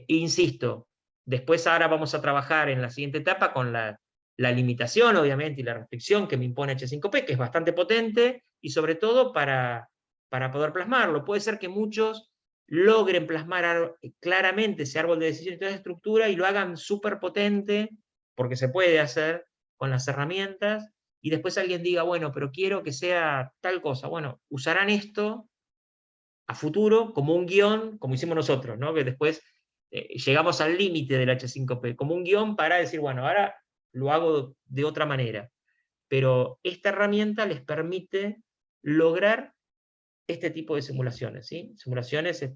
[SPEAKER 1] insisto, después ahora vamos a trabajar en la siguiente etapa con la limitación, obviamente, y la restricción que me impone H5P, que es bastante potente, y sobre todo para poder plasmarlo. Puede ser que muchos logren plasmar claramente ese árbol de decisión y toda esa estructura, y lo hagan súper potente, porque se puede hacer con las herramientas, y después alguien diga, bueno, pero quiero que sea tal cosa. Bueno, usarán esto a futuro como un guión, como hicimos nosotros, ¿no? Que después llegamos al límite del H5P, como un guión para decir, bueno, ahora lo hago de otra manera. Pero esta herramienta les permite lograr este tipo de simulaciones, ¿sí? Simulaciones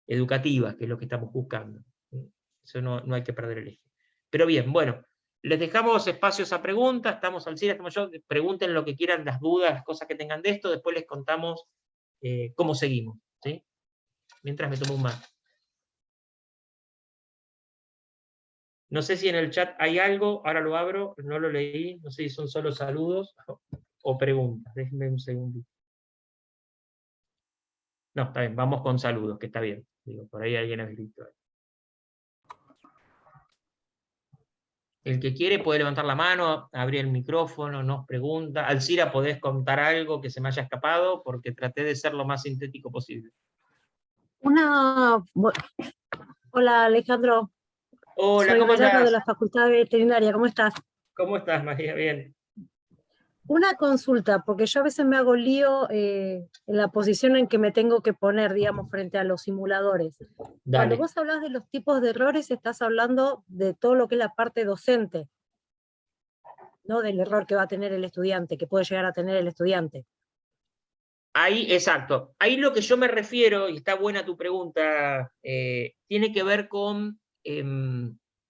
[SPEAKER 1] educativas, que es lo que estamos buscando. Eso no hay que perder el eje. Pero bien, bueno, les dejamos espacios a preguntas, estamos al cine, estamos yo, pregunten lo que quieran, las dudas, las cosas que tengan de esto, después les contamos cómo seguimos, ¿sí? Mientras me tomo un mate. No sé si en el chat hay algo, ahora lo abro, no lo leí, no sé si son solo saludos o preguntas, déjenme un segundito. No, está bien, vamos con saludos, que está bien. Digo, por ahí alguien ha escrito. El que quiere puede levantar la mano, abrir el micrófono, nos pregunta. Alcira, ¿podés contar algo que se me haya escapado? Porque traté de ser lo más sintético posible.
[SPEAKER 2] Hola Alejandro.
[SPEAKER 1] Hola,
[SPEAKER 2] soy
[SPEAKER 1] ¿cómo
[SPEAKER 2] Mariano
[SPEAKER 1] andás?
[SPEAKER 2] de la Facultad de Veterinaria, ¿cómo estás?
[SPEAKER 1] ¿Cómo estás, María? Bien.
[SPEAKER 2] Una consulta, porque yo a veces me hago lío en la posición en que me tengo que poner, digamos, frente a los simuladores. Cuando
[SPEAKER 1] Dale.
[SPEAKER 2] vos hablas de los tipos de errores, estás hablando de todo lo que es la parte docente, no del error que va a tener el estudiante, que puede llegar a tener el estudiante.
[SPEAKER 1] Ahí, exacto. Ahí lo que yo me refiero, y está buena tu pregunta, tiene que ver con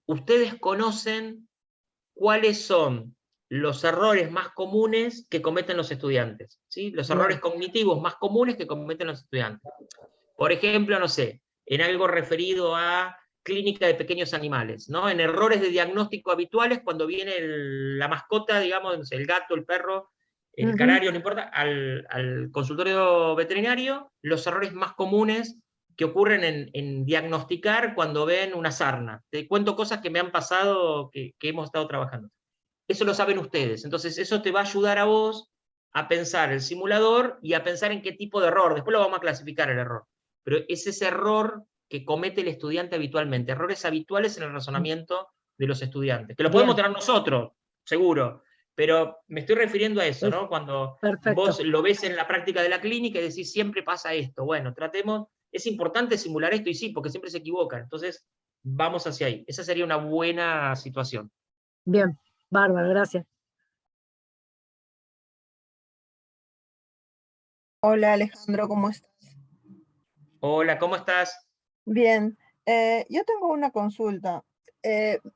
[SPEAKER 1] ustedes conocen cuáles son los errores más comunes que cometen los estudiantes, ¿sí? Los errores
[SPEAKER 2] Bien.
[SPEAKER 1] cognitivos más comunes que cometen los estudiantes. Por ejemplo, no sé, en algo referido a clínica de pequeños animales, ¿no? En errores de diagnóstico habituales cuando viene la mascota, digamos, no sé, el gato, el perro, el
[SPEAKER 2] Ujú.
[SPEAKER 1] canario, no importa, al consultorio veterinario, los errores más comunes que ocurren en diagnosticar cuando ven una sarna. Te cuento cosas que me han pasado, que hemos estado trabajando. Eso lo saben ustedes. Entonces, eso te va a ayudar a vos a pensar el simulador y a pensar en qué tipo de error. Después lo vamos a clasificar el error. Pero es ese error que comete el estudiante habitualmente, errores habituales en el razonamiento de los estudiantes, que lo podemos
[SPEAKER 2] Bien,
[SPEAKER 1] tener nosotros, seguro, pero me estoy refiriendo a eso,
[SPEAKER 2] pues,
[SPEAKER 1] ¿no? Cuando vos
[SPEAKER 2] perfecto.
[SPEAKER 1] lo ves en la práctica de la clínica y decís, siempre pasa esto. Bueno, tratemos, es importante simular esto y sí, porque siempre se equivocan. Entonces, vamos hacia ahí. Esa sería una buena situación.
[SPEAKER 2] Bien, bárbaro, gracias.
[SPEAKER 3] Hola Alejandro, ¿cómo estás?
[SPEAKER 1] Hola, ¿cómo estás?
[SPEAKER 3] Bien, yo tengo una consulta.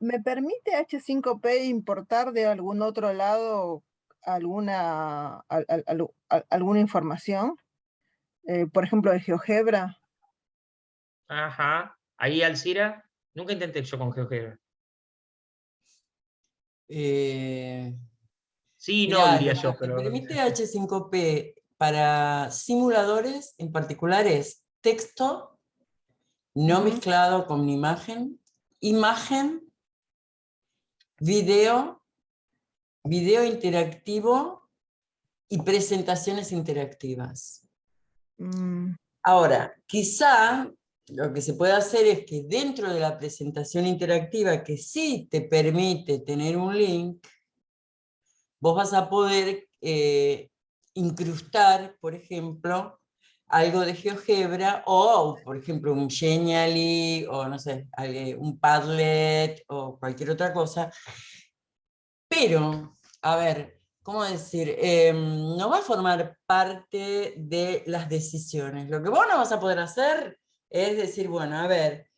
[SPEAKER 3] ¿Me permite H5P importar de algún otro lado alguna información? Por ejemplo, de GeoGebra.
[SPEAKER 1] Ajá. Ahí Alcira, nunca intenté yo con GeoGebra.
[SPEAKER 4] Eh,
[SPEAKER 1] Sí, no
[SPEAKER 4] Mirá,
[SPEAKER 1] diría
[SPEAKER 4] lo que
[SPEAKER 1] yo,
[SPEAKER 4] te
[SPEAKER 1] pero
[SPEAKER 4] permite H5P para simuladores en particular es texto no
[SPEAKER 3] Ujú.
[SPEAKER 4] mezclado con imagen, imagen, video, video interactivo y presentaciones interactivas.
[SPEAKER 3] Mm,
[SPEAKER 4] Ahora, quizá lo que se puede hacer es que dentro de la presentación interactiva, que sí te permite tener un link, vos vas a poder incrustar, por ejemplo, algo de GeoGebra o, por ejemplo, un Genially o, no sé, un Padlet o cualquier otra cosa. Pero, a ver, ¿cómo decir? No va a formar parte de las decisiones. Lo que vos no vas a poder hacer es decir, bueno, a ver,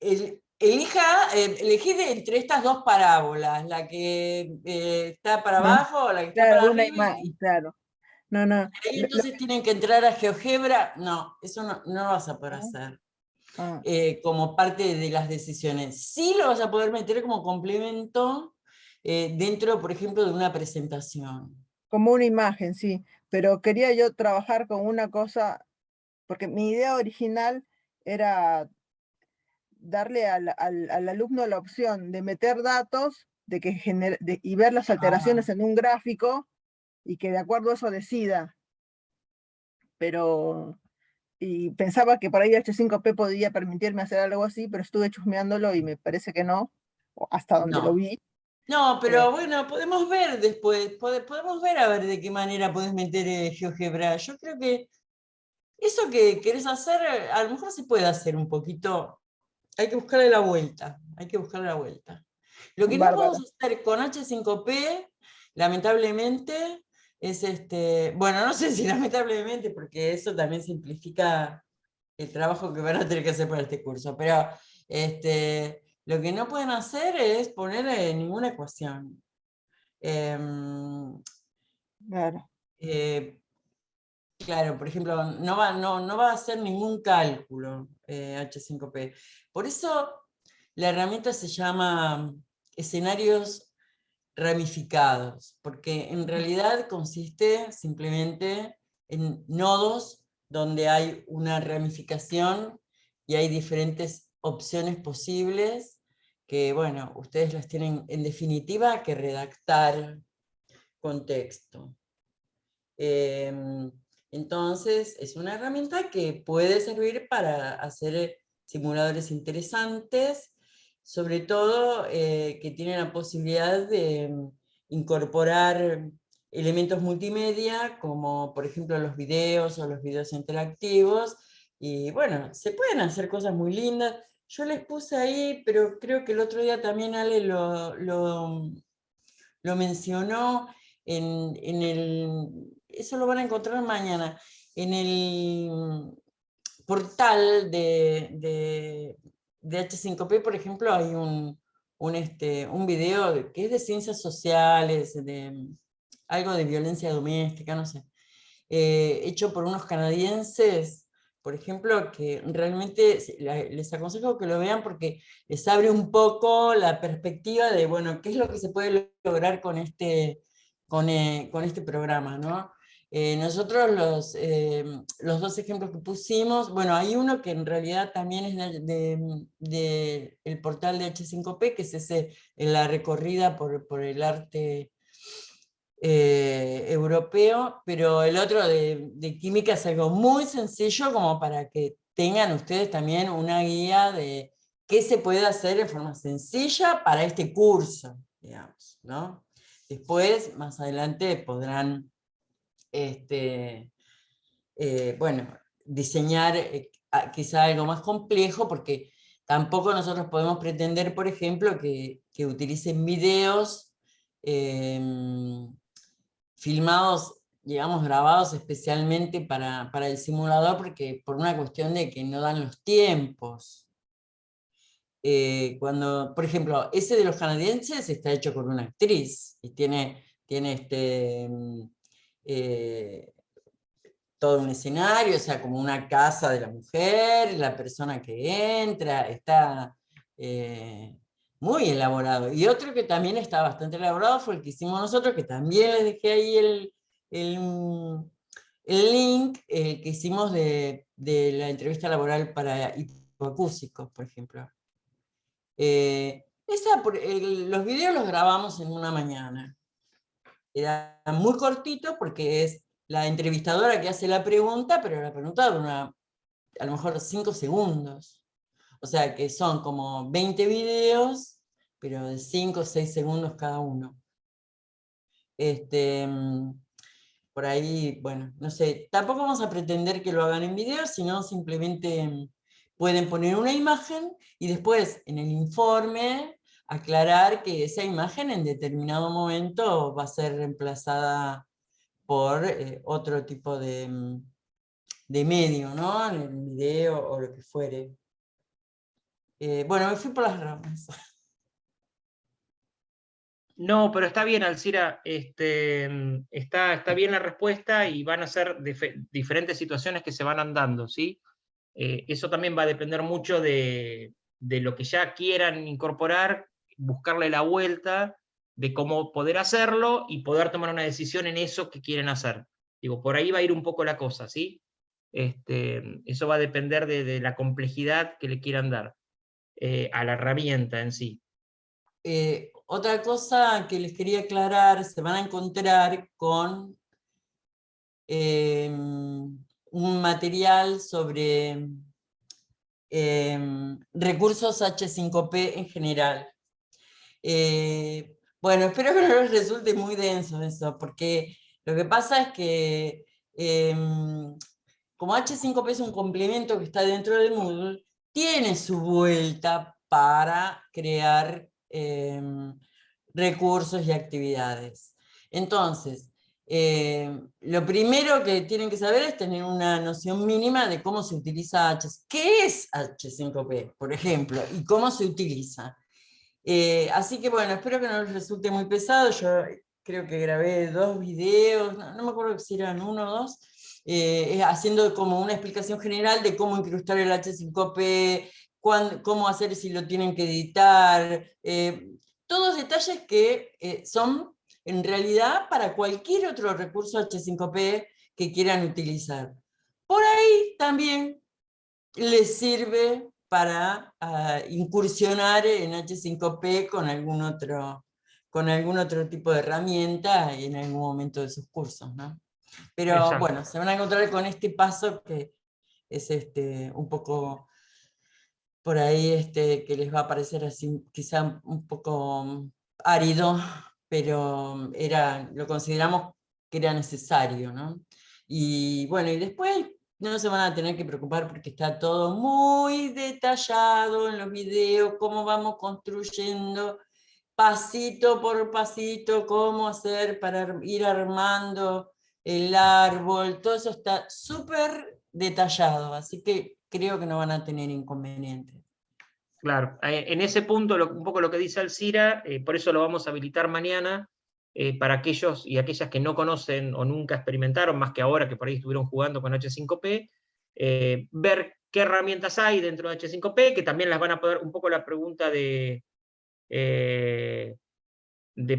[SPEAKER 4] elegí entre estas dos parábolas, la que está para
[SPEAKER 3] no,
[SPEAKER 4] abajo o la que está
[SPEAKER 3] claro,
[SPEAKER 4] para
[SPEAKER 3] una
[SPEAKER 4] arriba,
[SPEAKER 3] imagen, claro. No, no.
[SPEAKER 4] y entonces tienen que entrar a GeoGebra. No, eso no lo vas a poder
[SPEAKER 3] Ah,
[SPEAKER 4] hacer
[SPEAKER 3] ah,
[SPEAKER 4] como parte de las decisiones. Sí lo vas a poder meter como complemento dentro, por ejemplo, de una presentación.
[SPEAKER 3] como una imagen, sí. Pero quería yo trabajar con una cosa, porque mi idea original era darle al alumno la opción de meter datos y ver las
[SPEAKER 4] Ah,
[SPEAKER 3] alteraciones en un gráfico y que de acuerdo a eso decida. Pero, y pensaba que por ahí H5P podía permitirme hacer algo así, pero estuve chusmeándolo y me parece que no, o hasta donde lo
[SPEAKER 4] no.
[SPEAKER 3] vi.
[SPEAKER 4] No,
[SPEAKER 3] Eh,
[SPEAKER 4] pero bueno, podemos ver después, podemos ver a ver de qué manera puedes meter GeoGebra. Yo creo que eso que querés hacer, a lo mejor se puede hacer un poquito. Hay que buscarle la vuelta, hay que buscarle la vuelta. Lo que no
[SPEAKER 3] Bárbaro.
[SPEAKER 4] podemos hacer con H5P, lamentablemente, es bueno, no sé si lamentablemente, porque eso también simplifica el trabajo que van a tener que hacer para este curso, pero lo que no pueden hacer es poner ninguna ecuación. Em,
[SPEAKER 3] Claro.
[SPEAKER 4] eh, Claro, por ejemplo, no va a hacer ningún cálculo H5P. Por eso la herramienta se llama escenarios ramificados, porque en realidad consiste simplemente en nodos donde hay una ramificación y hay diferentes opciones posibles que, bueno, ustedes las tienen en definitiva que redactar con texto. Entonces, es una herramienta que puede servir para hacer simuladores interesantes, sobre todo que tienen la posibilidad de incorporar elementos multimedia, como por ejemplo los videos o los videos interactivos, y bueno, se pueden hacer cosas muy lindas. Yo les puse ahí, pero creo que el otro día también Ale lo mencionó eso lo van a encontrar mañana, en el portal de H5P, por ejemplo, hay un video que es de ciencias sociales, de algo de violencia doméstica, no sé, hecho por unos canadienses, por ejemplo, que realmente les aconsejo que lo vean porque les abre un poco la perspectiva de, bueno, qué es lo que se puede lograr con este programa, ¿no? Nosotros los dos ejemplos que pusimos, bueno, hay uno que en realidad también es el portal de H5P, que es la recorrida por el arte europeo, pero el otro de química es algo muy sencillo como para que tengan ustedes también una guía de qué se puede hacer en forma sencilla para este curso, digamos, ¿no? Después, más adelante, podrán bueno, diseñar quizá algo más complejo, porque tampoco nosotros podemos pretender, por ejemplo, que utilicen videos filmados, digamos, grabados especialmente para el simulador, porque por una cuestión de que no dan los tiempos. Cuando, por ejemplo, ese de los canadienses está hecho con una actriz, y tiene todo un escenario, o sea, como una casa de la mujer, la persona que entra, está muy elaborado. Y otro que también está bastante elaborado fue el que hicimos nosotros, que también les dejé ahí el link, que hicimos de la entrevista laboral para hipoacúsicos, por ejemplo. Los videos los grabamos en una mañana. Era muy cortito porque es la entrevistadora que hace la pregunta, pero la pregunta dura a lo mejor 5 segundos. O sea que son como 20 videos, pero de 5 o 6 segundos cada uno. Por ahí, bueno, no sé, tampoco vamos a pretender que lo hagan en video, sino simplemente pueden poner una imagen y después en el informe aclarar que esa imagen en determinado momento va a ser reemplazada por otro tipo de medio, ¿no? En el video o lo que fuere. Bueno, me fui por las ramas.
[SPEAKER 1] No, pero está bien, Alcira, está bien la respuesta y van a ser diferentes situaciones que se van dando, ¿sí? Eso también va a depender mucho de lo que ya quieran incorporar, buscarle la vuelta, de cómo poder hacerlo y poder tomar una decisión en eso que quieren hacer. Digo, por ahí va a ir un poco la cosa, ¿sí? Eso va a depender de la complejidad que le quieran dar a la herramienta en sí.
[SPEAKER 4] Otra cosa que les quería aclarar, se van a encontrar con un material sobre recursos H5P en general. Bueno, espero que no les resulte muy denso eso, porque lo que pasa es que como H5P es un complemento que está dentro del Moodle, tiene su vuelta para crear recursos y actividades. Entonces, lo primero que tienen que saber es tener una noción mínima de cómo se utiliza ¿Qué es H5P, por ejemplo? Y cómo se utiliza. Así que bueno, espero que no les resulte muy pesado. Yo creo que grabé 2 videos, no me acuerdo si eran 1 o 2, haciendo como una explicación general de cómo incrustar el H5P, cómo hacer si lo tienen que editar, todos detalles que son en realidad para cualquier otro recurso H5P que quieran utilizar. Por ahí también les sirve para incursionar en H5P con algún otro tipo de herramienta en algún momento de sus cursos, ¿no? Pero
[SPEAKER 1] Exacto.
[SPEAKER 4] bueno, se van a encontrar con este paso que es un poco por ahí que les va a parecer así quizá un poco árido, pero lo consideramos que era necesario, ¿no? Y bueno, y después no se van a tener que preocupar porque está todo muy detallado en los videos, cómo vamos construyendo pasito por pasito, cómo hacer para ir armando el árbol, todo eso está súper detallado, así que creo que no van a tener inconvenientes.
[SPEAKER 1] Claro, en ese punto, un poco lo que dice Alcira, por eso lo vamos a habilitar mañana, para aquellos y aquellas que no conocen o nunca experimentaron, más que ahora que por ahí estuvieron jugando con H5P, ver qué herramientas hay dentro de H5P, que también las van a poder, un poco la pregunta de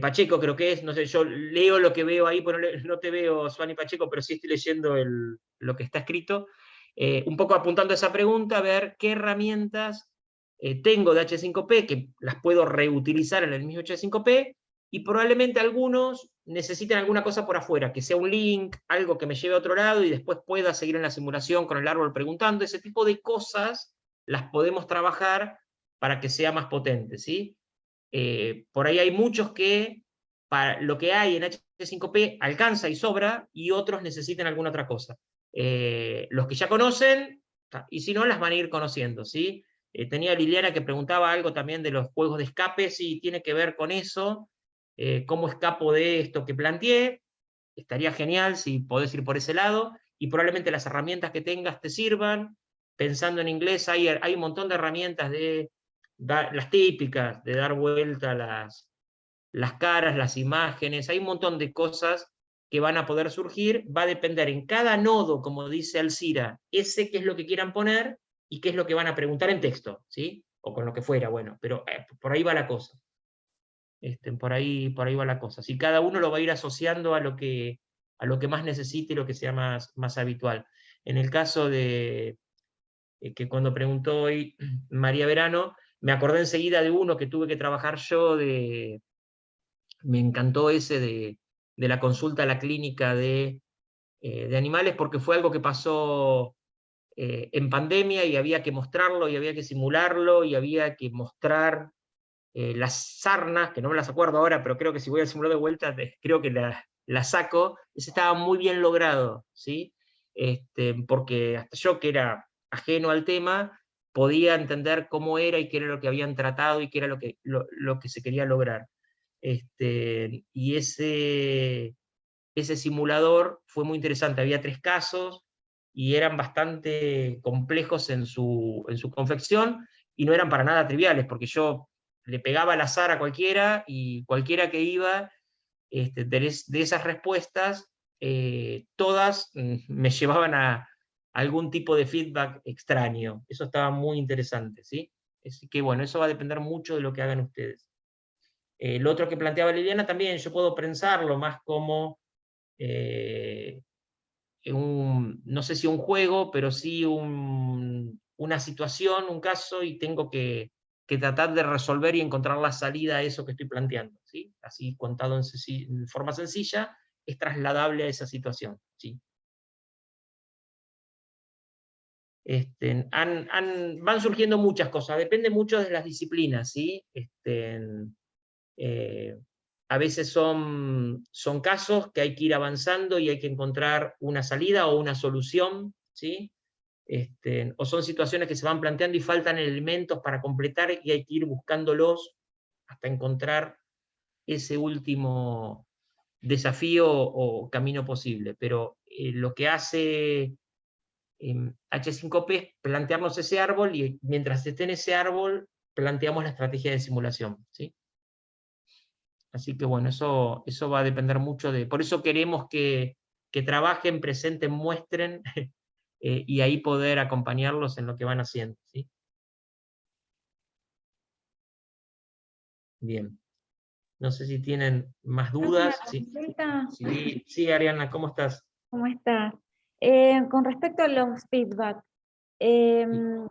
[SPEAKER 1] Pacheco, creo que es, no sé, yo leo lo que veo ahí, pero no te veo, Suani Pacheco, pero sí estoy leyendo lo que está escrito, un poco apuntando a esa pregunta, a ver qué herramientas tengo de H5P, que las puedo reutilizar en el mismo H5P, y probablemente algunos necesiten alguna cosa por afuera, que sea un link, algo que me lleve a otro lado, y después pueda seguir en la simulación con el árbol preguntando. Ese tipo de cosas las podemos trabajar para que sea más potente, ¿sí? Por ahí hay muchos que para lo que hay en H5P alcanza y sobra, y otros necesitan alguna otra cosa. Los que ya conocen, y si no, las van a ir conociendo, ¿sí? Tenía Liliana que preguntaba algo también de los juegos de escape, si tiene que ver con eso, cómo escapo de esto que planteé. Estaría genial si podés ir por ese lado, y probablemente las herramientas que tengas te sirvan. Pensando en inglés, hay un montón de herramientas las típicas, de dar vuelta las caras, las imágenes, hay un montón de cosas que van a poder surgir. Va a depender en cada nodo, como dice Alcira, ese qué es lo que quieran poner y qué es lo que van a preguntar en texto, ¿sí? O con lo que fuera, bueno, pero por ahí va la cosa. Por ahí va la cosa. Si cada uno lo va a ir asociando a lo que más necesite y lo que sea más habitual. En el caso de que cuando preguntó hoy María Verano, me acordé enseguida de uno que tuve que trabajar yo, me encantó ese de la consulta a la clínica de animales, porque fue algo que pasó en pandemia, y había que mostrarlo, y había que simularlo, y había que mostrar las sarnas, que no me las acuerdo ahora, pero creo que si voy al simulador de vuelta, creo que la saco. Ese estaba muy bien logrado, ¿sí? Porque hasta yo, que era ajeno al tema, podía entender cómo era y qué era lo que habían tratado y qué era lo que se quería lograr. Y ese simulador fue muy interesante. Había 3 casos y eran bastante complejos en su confección, y no eran para nada triviales, porque yo le pegaba al azar a cualquiera, y cualquiera que iba, de esas respuestas, todas me llevaban a algún tipo de feedback extraño. Eso estaba muy interesante, ¿sí? Así que bueno, eso va a depender mucho de lo que hagan ustedes. Lo otro que planteaba Liliana también, yo puedo pensarlo más como, no sé si un juego, pero sí una situación, un caso, y tengo que tratar de resolver y encontrar la salida a eso que estoy planteando, ¿sí? Así contado en forma sencilla, es trasladable a esa situación, ¿sí? Van surgiendo muchas cosas, depende mucho de las disciplinas, ¿sí? A veces son casos que hay que ir avanzando y hay que encontrar una salida o una solución, ¿sí? O son situaciones que se van planteando y faltan elementos para completar, y hay que ir buscándolos hasta encontrar ese último desafío o camino posible. Pero lo que hace H5P es plantearnos ese árbol, y mientras esté en ese árbol, planteamos la estrategia de simulación, ¿sí? Así que bueno, eso va a depender mucho por eso queremos que trabajen, presenten, muestren, y ahí poder acompañarlos en lo que van haciendo, ¿sí? Bien. No sé si tienen más dudas.
[SPEAKER 5] Una consulta.
[SPEAKER 1] Sí, Ariana, ¿cómo estás?
[SPEAKER 5] ¿Cómo estás? Con respecto a los feedback, me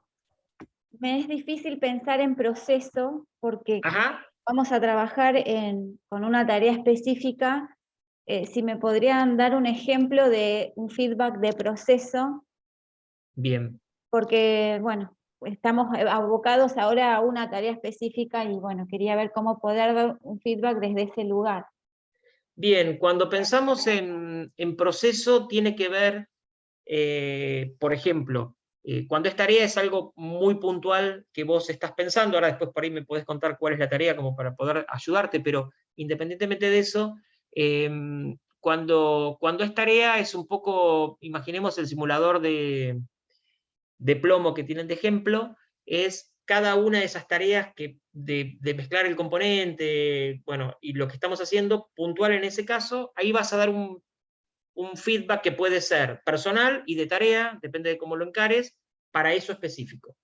[SPEAKER 5] es difícil pensar en proceso porque
[SPEAKER 1] Ajá.
[SPEAKER 5] vamos a trabajar con una tarea específica. Si me podrían dar un ejemplo de un feedback de proceso,
[SPEAKER 1] Bien.
[SPEAKER 5] porque bueno, estamos abocados ahora a una tarea específica y bueno, quería ver cómo poder dar un feedback desde ese lugar.
[SPEAKER 1] Bien, cuando pensamos en proceso, tiene que ver, por ejemplo, cuando es tarea es algo muy puntual que vos estás pensando. Ahora después por ahí me podés contar cuál es la tarea como para poder ayudarte, pero independientemente de eso, cuando es tarea es un poco, imaginemos el simulador de plomo que tienen de ejemplo, es cada una de esas tareas de mezclar el componente, bueno, y lo que estamos haciendo, puntual en ese caso, ahí vas a dar un feedback que puede ser personal y de tarea, depende de cómo lo encares, para eso específico.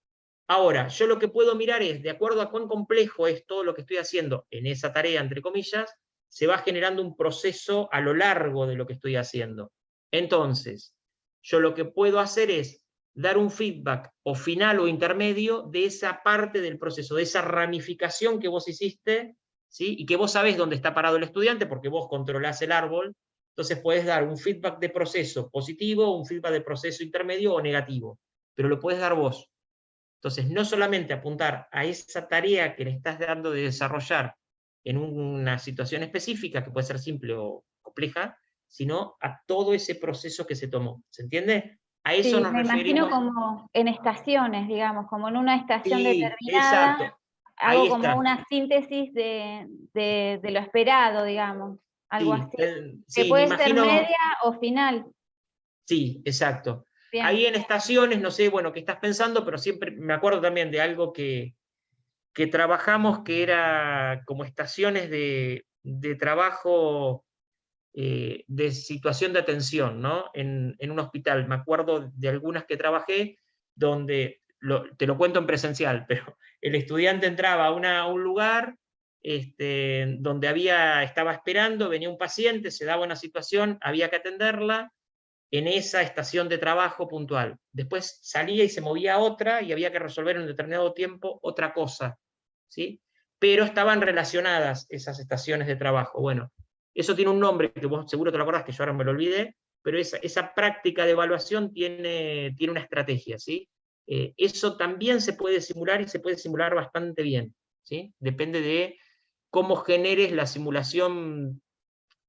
[SPEAKER 1] Ahora, yo lo que puedo mirar es, de acuerdo a cuán complejo es todo lo que estoy haciendo en esa tarea, entre comillas, se va generando un proceso a lo largo de lo que estoy haciendo. Entonces, yo lo que puedo hacer es dar un feedback o final o intermedio de esa parte del proceso, de esa ramificación que vos hiciste, ¿sí? Y que vos sabés dónde está parado el estudiante porque vos controlás el árbol. Entonces puedes dar un feedback de proceso positivo, un feedback de proceso intermedio o negativo, pero lo puedes dar vos. Entonces, no solamente apuntar a esa tarea que le estás dando de desarrollar en una situación específica, que puede ser simple o compleja, sino a todo ese proceso que se tomó. ¿Se entiende? A eso
[SPEAKER 5] Sí,
[SPEAKER 1] nos
[SPEAKER 5] me imagino
[SPEAKER 1] referimos.
[SPEAKER 5] como en estaciones, digamos, como en una estación
[SPEAKER 1] Sí,
[SPEAKER 5] determinada,
[SPEAKER 1] exacto.
[SPEAKER 5] hago
[SPEAKER 1] Ahí
[SPEAKER 5] como
[SPEAKER 1] está.
[SPEAKER 5] una síntesis de lo esperado, digamos, algo
[SPEAKER 1] Sí,
[SPEAKER 5] así. Que
[SPEAKER 1] sí, me
[SPEAKER 5] puede ser
[SPEAKER 1] imagino.
[SPEAKER 5] media o final.
[SPEAKER 1] Sí, exacto.
[SPEAKER 5] Bien.
[SPEAKER 1] Ahí en estaciones, no sé, bueno, qué estás pensando, pero siempre me acuerdo también de algo que trabajamos que era como estaciones de trabajo, de situación de atención, ¿no? En un hospital. Me acuerdo de algunas que trabajé donde, te lo cuento en presencial, pero el estudiante entraba a un lugar donde estaba esperando, venía un paciente, se daba una situación, había que atenderla en esa estación de trabajo puntual. Después salía y se movía a otra y había que resolver en un determinado tiempo otra cosa, ¿sí? Pero estaban relacionadas esas estaciones de trabajo. Bueno, eso tiene un nombre que vos seguro te lo acordás, que yo ahora me lo olvidé, pero esa práctica de evaluación tiene una estrategia, ¿sí? Eso también se puede simular y se puede simular bastante bien, ¿sí? Depende de cómo generes la simulación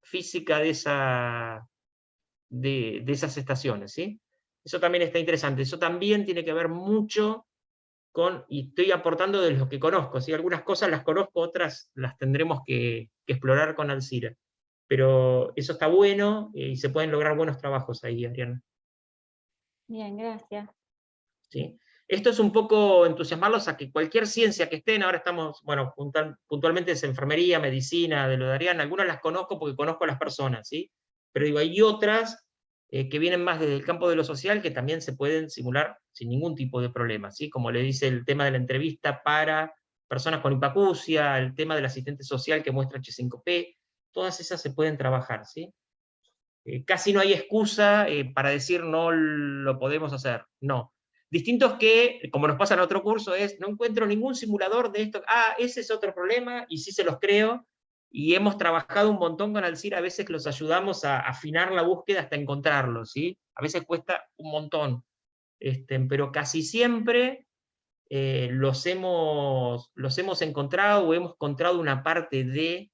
[SPEAKER 1] física de esas estaciones, ¿sí? Eso también está interesante. Eso también tiene que ver mucho y estoy aportando de lo que conozco, ¿sí? Algunas cosas las conozco, otras las tendremos que explorar con Alcira. Pero eso está bueno y se pueden lograr buenos trabajos ahí, Adriana.
[SPEAKER 5] Bien, gracias.
[SPEAKER 1] ¿Sí? Esto es un poco entusiasmarlos a que cualquier ciencia que estén, ahora estamos, bueno, puntualmente es enfermería, medicina, de lo de Adriana, algunas las conozco porque conozco a las personas, ¿sí? Pero digo, hay otras que vienen más desde el campo de lo social que también se pueden simular sin ningún tipo de problema, ¿sí? Como le dice el tema de la entrevista para personas con hipacusia, el tema del asistente social que muestra H5P, todas esas se pueden trabajar, ¿sí? Casi no hay excusa para decir no lo podemos hacer, no. Distinto es que, como nos pasa en otro curso, no encuentro ningún simulador de esto, ese es otro problema, y sí se los creo, y hemos trabajado un montón con Alcira, a veces los ayudamos a afinar la búsqueda hasta encontrarlo, ¿sí? A veces cuesta un montón, pero casi siempre los hemos encontrado o hemos encontrado una parte de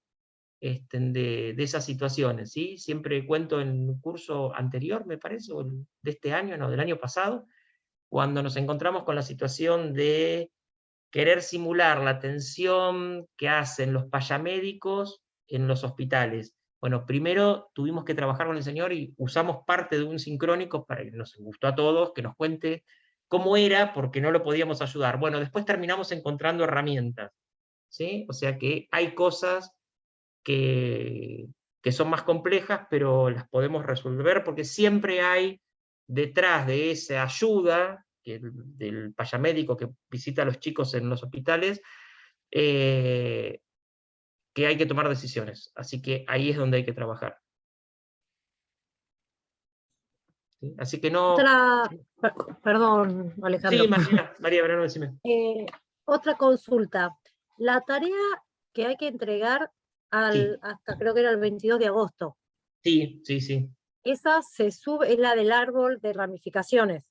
[SPEAKER 1] esas situaciones, ¿sí? Siempre cuento en un curso anterior, me parece, o de este año, no, del año pasado, cuando nos encontramos con la situación de querer simular la atención que hacen los payamédicos en los hospitales. Bueno, primero tuvimos que trabajar con el señor y usamos parte de un sincrónico para que nos gustó a todos, que nos cuente cómo era, porque no lo podíamos ayudar. Bueno, después terminamos encontrando herramientas, ¿sí? O sea que hay cosas que, que son más complejas, pero las podemos resolver porque siempre hay detrás de esa ayuda del payamédico que visita a los chicos en los hospitales, eh, que hay que tomar decisiones. Así que ahí es donde hay que trabajar. ¿Sí? Así que no...
[SPEAKER 2] Perdón, Alejandro.
[SPEAKER 1] Sí, María Verano, decime.
[SPEAKER 2] Otra consulta. La tarea que hay que entregar
[SPEAKER 1] Sí,
[SPEAKER 2] hasta creo que era el 22 de agosto,
[SPEAKER 1] sí, sí, sí.
[SPEAKER 2] esa se sube, es la del árbol de ramificaciones.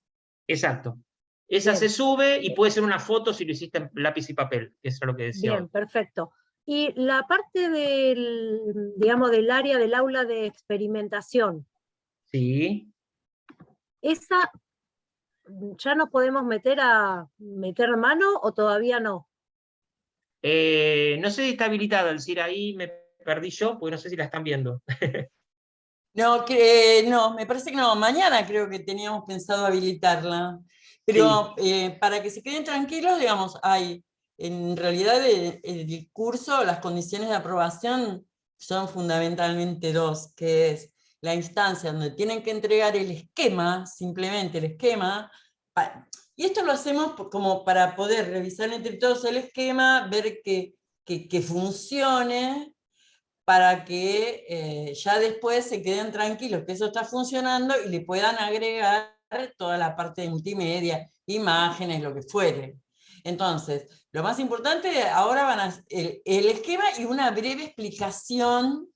[SPEAKER 1] Exacto. Esa se
[SPEAKER 2] Bien,
[SPEAKER 1] sube y puede ser una foto si lo hiciste en lápiz y papel, que eso es lo que decía hoy.
[SPEAKER 2] bien, perfecto. Y la parte del, digamos, del área del aula de experimentación,
[SPEAKER 1] Sí.
[SPEAKER 2] ¿esa ya no podemos meter mano o todavía no?
[SPEAKER 1] No sé si está habilitada, Alcira, ahí me perdí yo, porque no sé si la están viendo.
[SPEAKER 4] No, no, me parece que no. Mañana creo que teníamos pensado habilitarla. Pero para que se queden tranquilos, digamos, hay, en realidad el curso, las condiciones de aprobación son fundamentalmente dos, que es la instancia donde tienen que entregar el esquema, simplemente el esquema, y esto lo hacemos como para poder revisar entre todos el esquema, ver que funcione, para que ya después se queden tranquilos que eso está funcionando y le puedan agregar toda la parte de multimedia, imágenes, lo que fuere. Entonces, lo más importante ahora van a el esquema y una breve explicación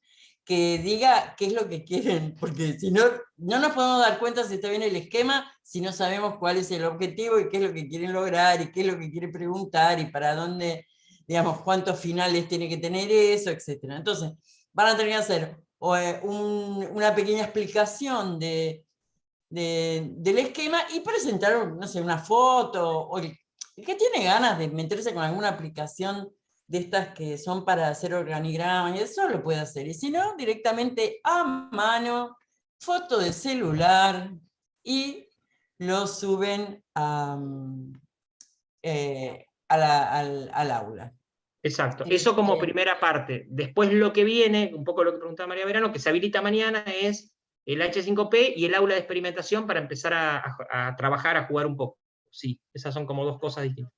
[SPEAKER 4] que diga qué es lo que quieren, porque si no, no nos podemos dar cuenta si está bien el esquema si no sabemos cuál es el objetivo y qué es lo que quieren lograr y qué es lo que quieren preguntar y para dónde, digamos, cuántos finales tiene que tener eso, etc. Entonces, van a tener que hacer una pequeña explicación del esquema y presentar, no sé, una foto, o el que tiene ganas de meterse con alguna aplicación de estas que son para hacer organigramas, y eso lo puede hacer. Y si no, directamente a mano, foto de celular, y lo suben al aula.
[SPEAKER 1] Exacto, eso como primera parte. Después lo que viene, un poco lo que preguntaba María Verano, que se habilita mañana, es el H5P y el aula de experimentación para empezar a trabajar, a jugar un poco. Sí, esas son como dos cosas distintas.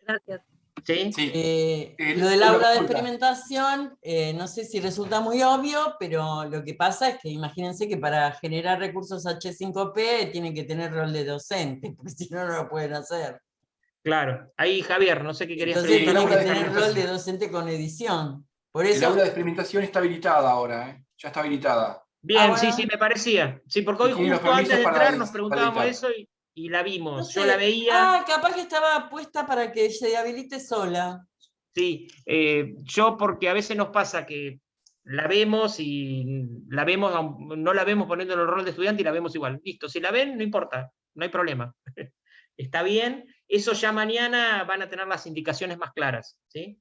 [SPEAKER 2] Gracias.
[SPEAKER 1] ¿Sí?
[SPEAKER 6] Sí.
[SPEAKER 4] Lo del aula de experimentación, no sé si resulta muy obvio, pero lo que pasa es que imagínense que para generar recursos H5P tienen que tener rol de docente, porque si no, no lo pueden hacer.
[SPEAKER 1] Claro. Ahí, Javier, no sé qué querías
[SPEAKER 4] Entonces
[SPEAKER 1] preguntar.
[SPEAKER 4] tienen que tener rol de docente con edición. Por eso,
[SPEAKER 6] El aula de experimentación está habilitada ahora, ¿eh? Ya está habilitada.
[SPEAKER 1] Bien,
[SPEAKER 4] bueno,
[SPEAKER 1] sí, me parecía. Sí, porque
[SPEAKER 6] Y
[SPEAKER 1] hoy
[SPEAKER 6] tiene los
[SPEAKER 1] justo antes
[SPEAKER 6] permisos
[SPEAKER 1] de
[SPEAKER 6] para
[SPEAKER 1] entrar nos preguntábamos
[SPEAKER 6] editar.
[SPEAKER 1] eso y la
[SPEAKER 4] no
[SPEAKER 1] vimos.
[SPEAKER 4] sé.
[SPEAKER 1] Yo la veía.
[SPEAKER 4] Capaz que estaba puesta para que se habilite sola.
[SPEAKER 1] Sí, yo porque a veces nos pasa que la vemos y no la vemos poniendo en el rol de estudiante y la vemos igual. Listo, si la ven, no importa, no hay problema. Está bien, eso ya mañana van a tener las indicaciones más claras, ¿sí?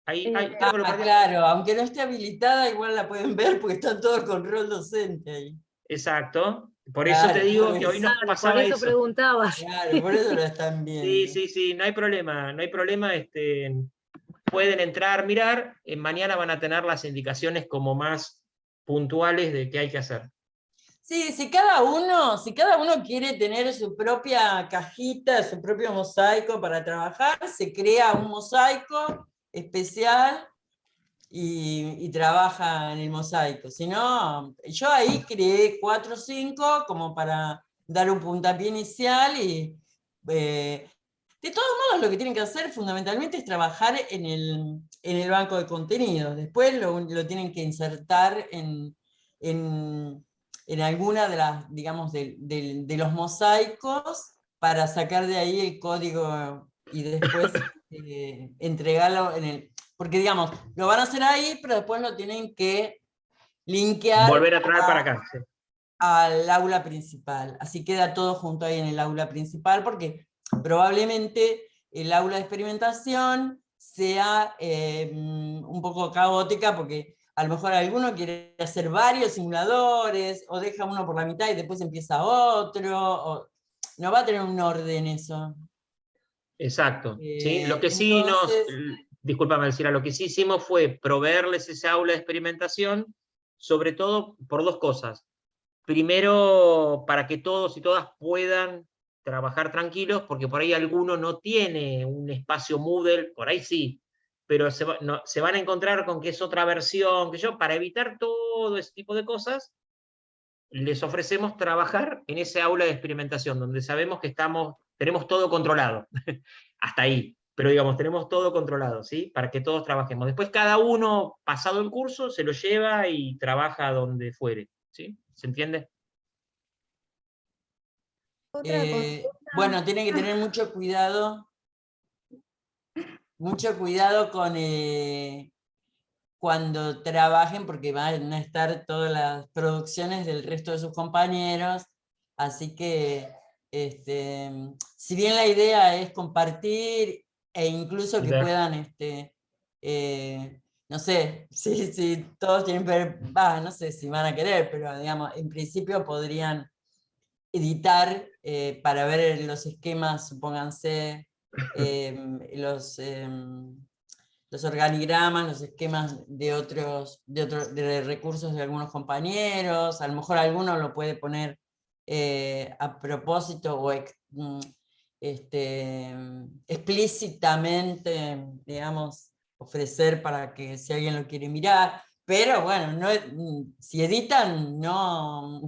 [SPEAKER 1] Ahí creo que lo perdí.
[SPEAKER 4] Claro, aunque no esté habilitada, igual la pueden ver porque están todos con rol docente ahí.
[SPEAKER 1] Exacto, por eso te
[SPEAKER 4] Claro,
[SPEAKER 1] digo
[SPEAKER 4] por
[SPEAKER 1] que hoy nos
[SPEAKER 2] Claro, por
[SPEAKER 1] pasaba
[SPEAKER 2] eso
[SPEAKER 1] eso.
[SPEAKER 2] preguntabas.
[SPEAKER 4] Claro, por eso lo están viendo.
[SPEAKER 1] Sí, no hay problema, pueden entrar, mirar, mañana van a tener las indicaciones como más puntuales de qué hay que hacer.
[SPEAKER 4] Sí, si cada uno quiere tener su propia cajita, su propio mosaico para trabajar, se crea un mosaico especial y trabaja en el mosaico. Si no, yo ahí creé 4 o 5 como para dar un puntapié inicial y de todos modos lo que tienen que hacer fundamentalmente es trabajar en el banco de contenidos. Después lo tienen que insertar en alguna de las, digamos, de los mosaicos para sacar de ahí el código y después entregarlo porque digamos, lo van a hacer ahí, pero después lo tienen que linkear
[SPEAKER 1] Volver a traer para acá. Sí.
[SPEAKER 4] al aula principal. Así queda todo junto ahí en el aula principal, porque probablemente el aula de experimentación sea un poco caótica, porque a lo mejor alguno quiere hacer varios simuladores, o deja uno por la mitad y después empieza otro, o no va a tener un orden eso.
[SPEAKER 1] Exacto. ¿Sí? Lo que sí
[SPEAKER 4] Entonces,
[SPEAKER 1] discúlpame, Alcira, lo que sí hicimos fue proveerles ese aula de experimentación, sobre todo por dos cosas. Primero, para que todos y todas puedan trabajar tranquilos, porque por ahí alguno no tiene un espacio Moodle, por ahí sí, pero se van a encontrar con que es otra versión, para evitar todo ese tipo de cosas, les ofrecemos trabajar en ese aula de experimentación, donde sabemos que tenemos todo controlado, hasta ahí, pero digamos, tenemos todo controlado, ¿sí? Para que todos trabajemos. Después cada uno, pasado el curso, se lo lleva y trabaja donde fuere, ¿sí? ¿Se entiende?
[SPEAKER 5] Otra consulta.
[SPEAKER 4] bueno, tienen que tener mucho cuidado con cuando trabajen, porque van a estar todas las producciones del resto de sus compañeros, así que si bien la idea es compartir e incluso que puedan, no sé, si todos tienen, no sé si van a querer, pero digamos, en principio podrían editar para ver los esquemas, supónganse, los organigramas, los esquemas de recursos de algunos compañeros, a lo mejor alguno lo puede poner a propósito o explícitamente, digamos, ofrecer para que si alguien lo quiere mirar, pero bueno, si editan, no,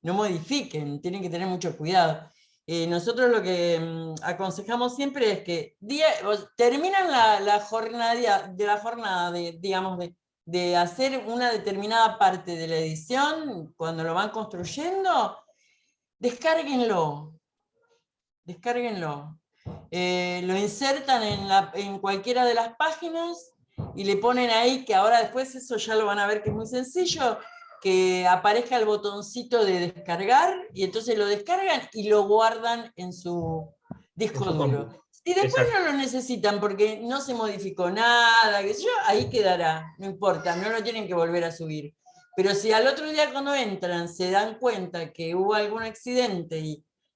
[SPEAKER 4] no modifiquen, tienen que tener mucho cuidado. Nosotros lo que aconsejamos siempre es que terminan la jornada digamos, de hacer una determinada parte de la edición, cuando lo van construyendo, descárguenlo. Lo insertan en cualquiera de las páginas y le ponen ahí, que ahora después eso ya lo van a ver que es muy sencillo, que aparezca el botoncito de descargar, y entonces lo descargan y lo guardan en su disco duro. Y después no lo necesitan porque no se modificó nada, qué sé yo, ahí quedará, no importa, no lo tienen que volver a subir. Pero si al otro día cuando entran se dan cuenta que hubo algún accidente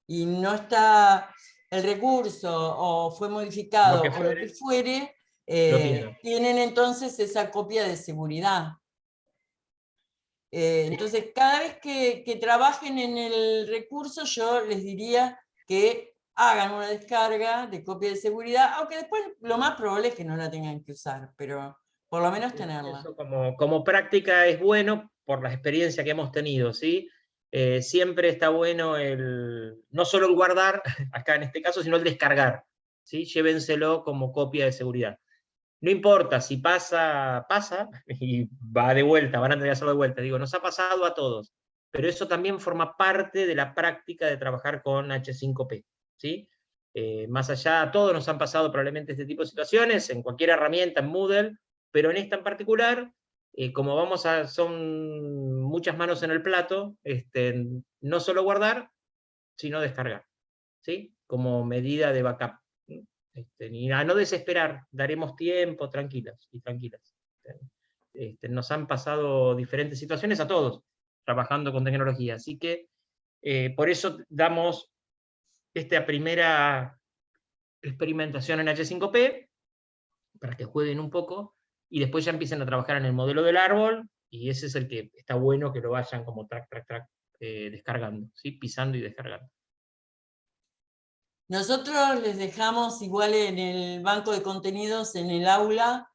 [SPEAKER 4] y no está el recurso o fue modificado o lo que fuere, tienen entonces esa copia de seguridad. Entonces, cada vez que trabajen en el recurso, yo les diría que hagan una descarga de copia de seguridad, aunque después lo más probable es que no la tengan que usar, pero por lo menos tenerla.
[SPEAKER 1] Eso como práctica es bueno por la experiencia que hemos tenido, ¿sí? Siempre está bueno no solo el guardar, acá en este caso, sino el descargar, ¿sí? Llévenselo como copia de seguridad. No importa, si pasa, pasa, y va de vuelta, van a tener que hacerlo de vuelta. Digo, nos ha pasado a todos, pero eso también forma parte de la práctica de trabajar con H5P, ¿sí? Más allá, a todos nos han pasado probablemente este tipo de situaciones, en cualquier herramienta, en Moodle, pero en esta en particular, como son muchas manos en el plato, no solo guardar, sino descargar, ¿sí? Como medida de backup. Ni a no desesperar, daremos tiempo, tranquilas y tranquilas. Nos han pasado diferentes situaciones a todos, trabajando con tecnología, así que por eso damos esta primera experimentación en H5P, para que jueguen un poco, y después ya empiecen a trabajar en el modelo del árbol, y ese es el que está bueno que lo vayan como track, descargando, ¿sí? Pisando y descargando.
[SPEAKER 4] Nosotros les dejamos igual en el banco de contenidos, en el aula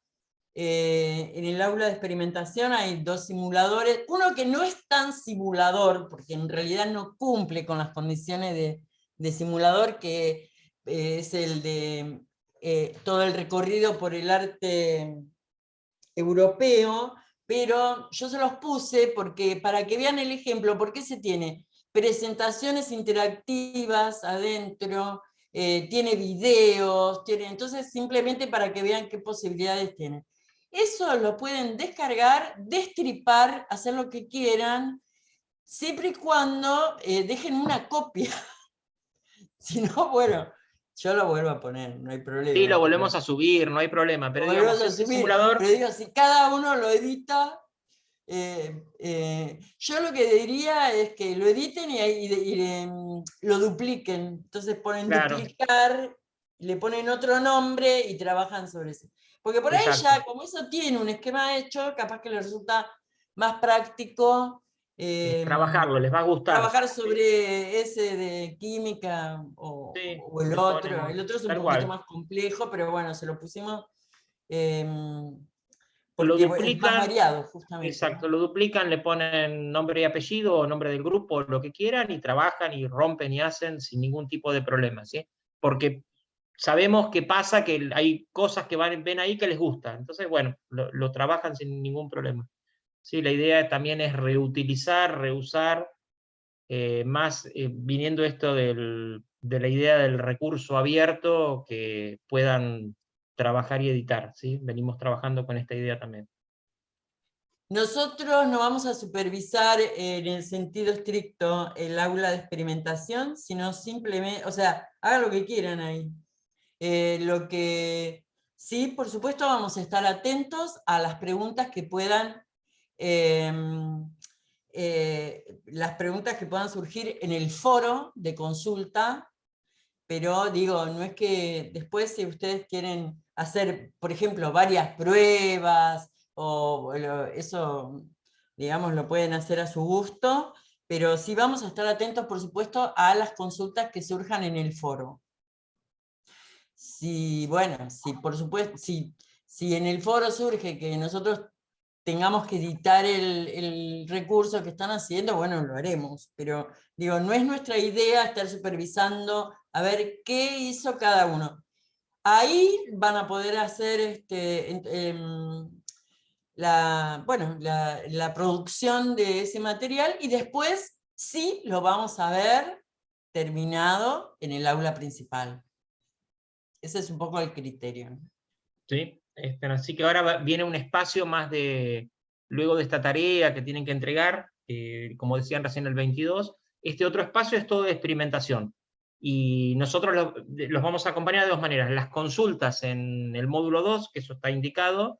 [SPEAKER 4] de experimentación hay 2 simuladores, uno que no es tan simulador, porque en realidad no cumple con las condiciones de simulador, que es el de todo el recorrido por el arte europeo, pero yo se los puse porque, para que vean el ejemplo, porque se tiene presentaciones interactivas adentro, tiene videos, entonces simplemente para que vean qué posibilidades tienen. Eso lo pueden descargar, destripar, hacer lo que quieran, siempre y cuando dejen una copia. Si no, bueno, yo lo vuelvo a poner, no hay problema.
[SPEAKER 1] Sí, lo volvemos a subir, no hay problema, pero digamos, este simulador...
[SPEAKER 4] Pero digo, si cada uno lo edita, yo lo que diría es que lo editen y lo dupliquen. Entonces ponen duplicar, le ponen otro nombre y trabajan sobre eso. Porque por ahí ya, como eso tiene un esquema hecho, capaz que les resulta más práctico
[SPEAKER 1] trabajarlo, les va a gustar.
[SPEAKER 4] Trabajar sobre ese de química o el otro. El otro es un poquito más complejo, pero bueno, se lo pusimos porque es más variado, justamente.
[SPEAKER 1] Exacto, lo duplican, le ponen nombre y apellido o nombre del grupo, lo que quieran, y trabajan y rompen y hacen sin ningún tipo de problema, ¿sí? Porque sabemos que pasa que hay cosas que ven ahí que les gustan, entonces bueno, lo trabajan sin ningún problema. Sí, la idea también es reutilizar, reusar, más viniendo esto de la idea del recurso abierto, que puedan trabajar y editar, ¿sí? Venimos trabajando con esta idea también.
[SPEAKER 4] Nosotros no vamos a supervisar en el sentido estricto el aula de experimentación, sino simplemente, o sea, hagan lo que quieran ahí. Lo que sí, por supuesto, vamos a estar atentos a las preguntas que puedan las preguntas que puedan surgir en el foro de consulta, pero digo, no es que después si ustedes quieren hacer, por ejemplo, varias pruebas, eso, digamos, lo pueden hacer a su gusto, pero sí vamos a estar atentos, por supuesto, a las consultas que surjan en el foro. Bueno, por supuesto, si en el foro surge que nosotros tengamos que editar el recurso que están haciendo, bueno, lo haremos, pero digo, no es nuestra idea estar supervisando a ver qué hizo cada uno. Ahí van a poder hacer la producción de ese material, y después sí lo vamos a ver terminado en el aula principal. Ese es un poco el criterio.
[SPEAKER 1] ¿Sí? Así que ahora viene un espacio más luego de esta tarea que tienen que entregar, como decían recién el 22, este otro espacio es todo de experimentación. Y nosotros los vamos a acompañar de dos maneras: las consultas en el módulo 2, que eso está indicado,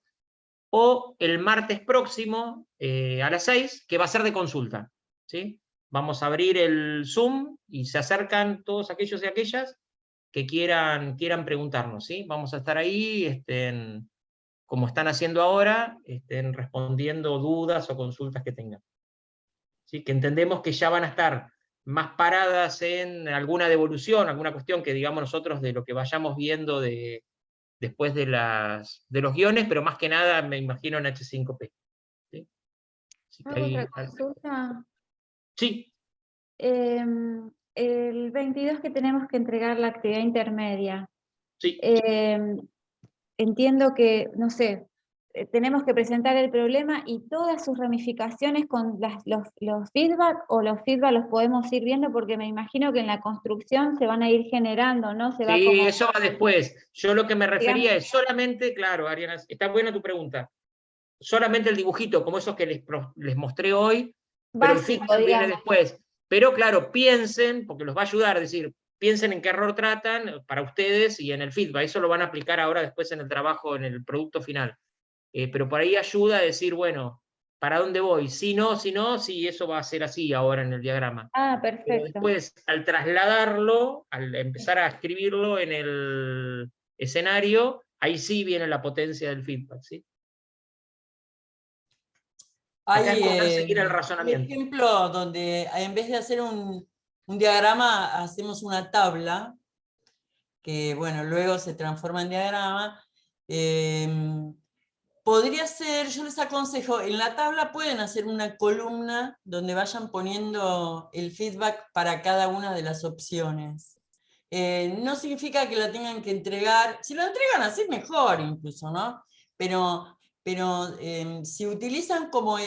[SPEAKER 1] o el martes próximo a las 6, que va a ser de consulta. ¿Sí? Vamos a abrir el Zoom y se acercan todos aquellos y aquellas que quieran preguntarnos, ¿sí? Vamos a estar ahí, como están haciendo ahora, respondiendo dudas o consultas que tengan. ¿Sí? Que entendemos que ya van a estar más paradas en alguna devolución, alguna cuestión que digamos nosotros de lo que vayamos viendo después de los guiones, pero más que nada me imagino en H5P. ¿Sí? Así que
[SPEAKER 5] ¿Hago
[SPEAKER 1] ahí,
[SPEAKER 5] otra consulta?
[SPEAKER 1] sí.
[SPEAKER 5] El 22 que tenemos que entregar la actividad intermedia.
[SPEAKER 1] Sí.
[SPEAKER 5] Entiendo que, no sé, tenemos que presentar el problema y todas sus ramificaciones con los feedback, o los feedback los podemos ir viendo, porque me imagino que en la construcción se van a ir generando, ¿no? Se va
[SPEAKER 1] Sí,
[SPEAKER 5] como,
[SPEAKER 1] eso va después. Yo lo que me refería
[SPEAKER 5] digamos,
[SPEAKER 1] es solamente, claro, Ariana, está buena tu pregunta, solamente el dibujito, como esos que les mostré hoy, pero el
[SPEAKER 5] básico,
[SPEAKER 1] feedback viene
[SPEAKER 5] digamos.
[SPEAKER 1] después. Pero claro, piensen, porque los va a ayudar, es decir, piensen en qué error tratan para ustedes y en el feedback. Eso lo van a aplicar ahora después en el trabajo, en el producto final. Pero por ahí ayuda a decir, bueno, ¿para dónde voy? Si no, si eso va a ser así ahora en el diagrama.
[SPEAKER 5] Ah,
[SPEAKER 1] Pero
[SPEAKER 5] perfecto.
[SPEAKER 1] después, al trasladarlo, al empezar a escribirlo en el escenario, ahí sí viene la potencia del feedback, ¿sí? Acá es
[SPEAKER 4] Hay
[SPEAKER 1] importante seguir el
[SPEAKER 4] un
[SPEAKER 1] razonamiento.
[SPEAKER 4] ejemplo donde en vez de hacer un diagrama, hacemos una tabla, que bueno, luego se transforma en diagrama. Podría ser, yo les aconsejo, en la tabla pueden hacer una columna donde vayan poniendo el feedback para cada una de las opciones. No significa que la tengan que entregar, si la entregan así mejor incluso, ¿no? Pero si utilizan como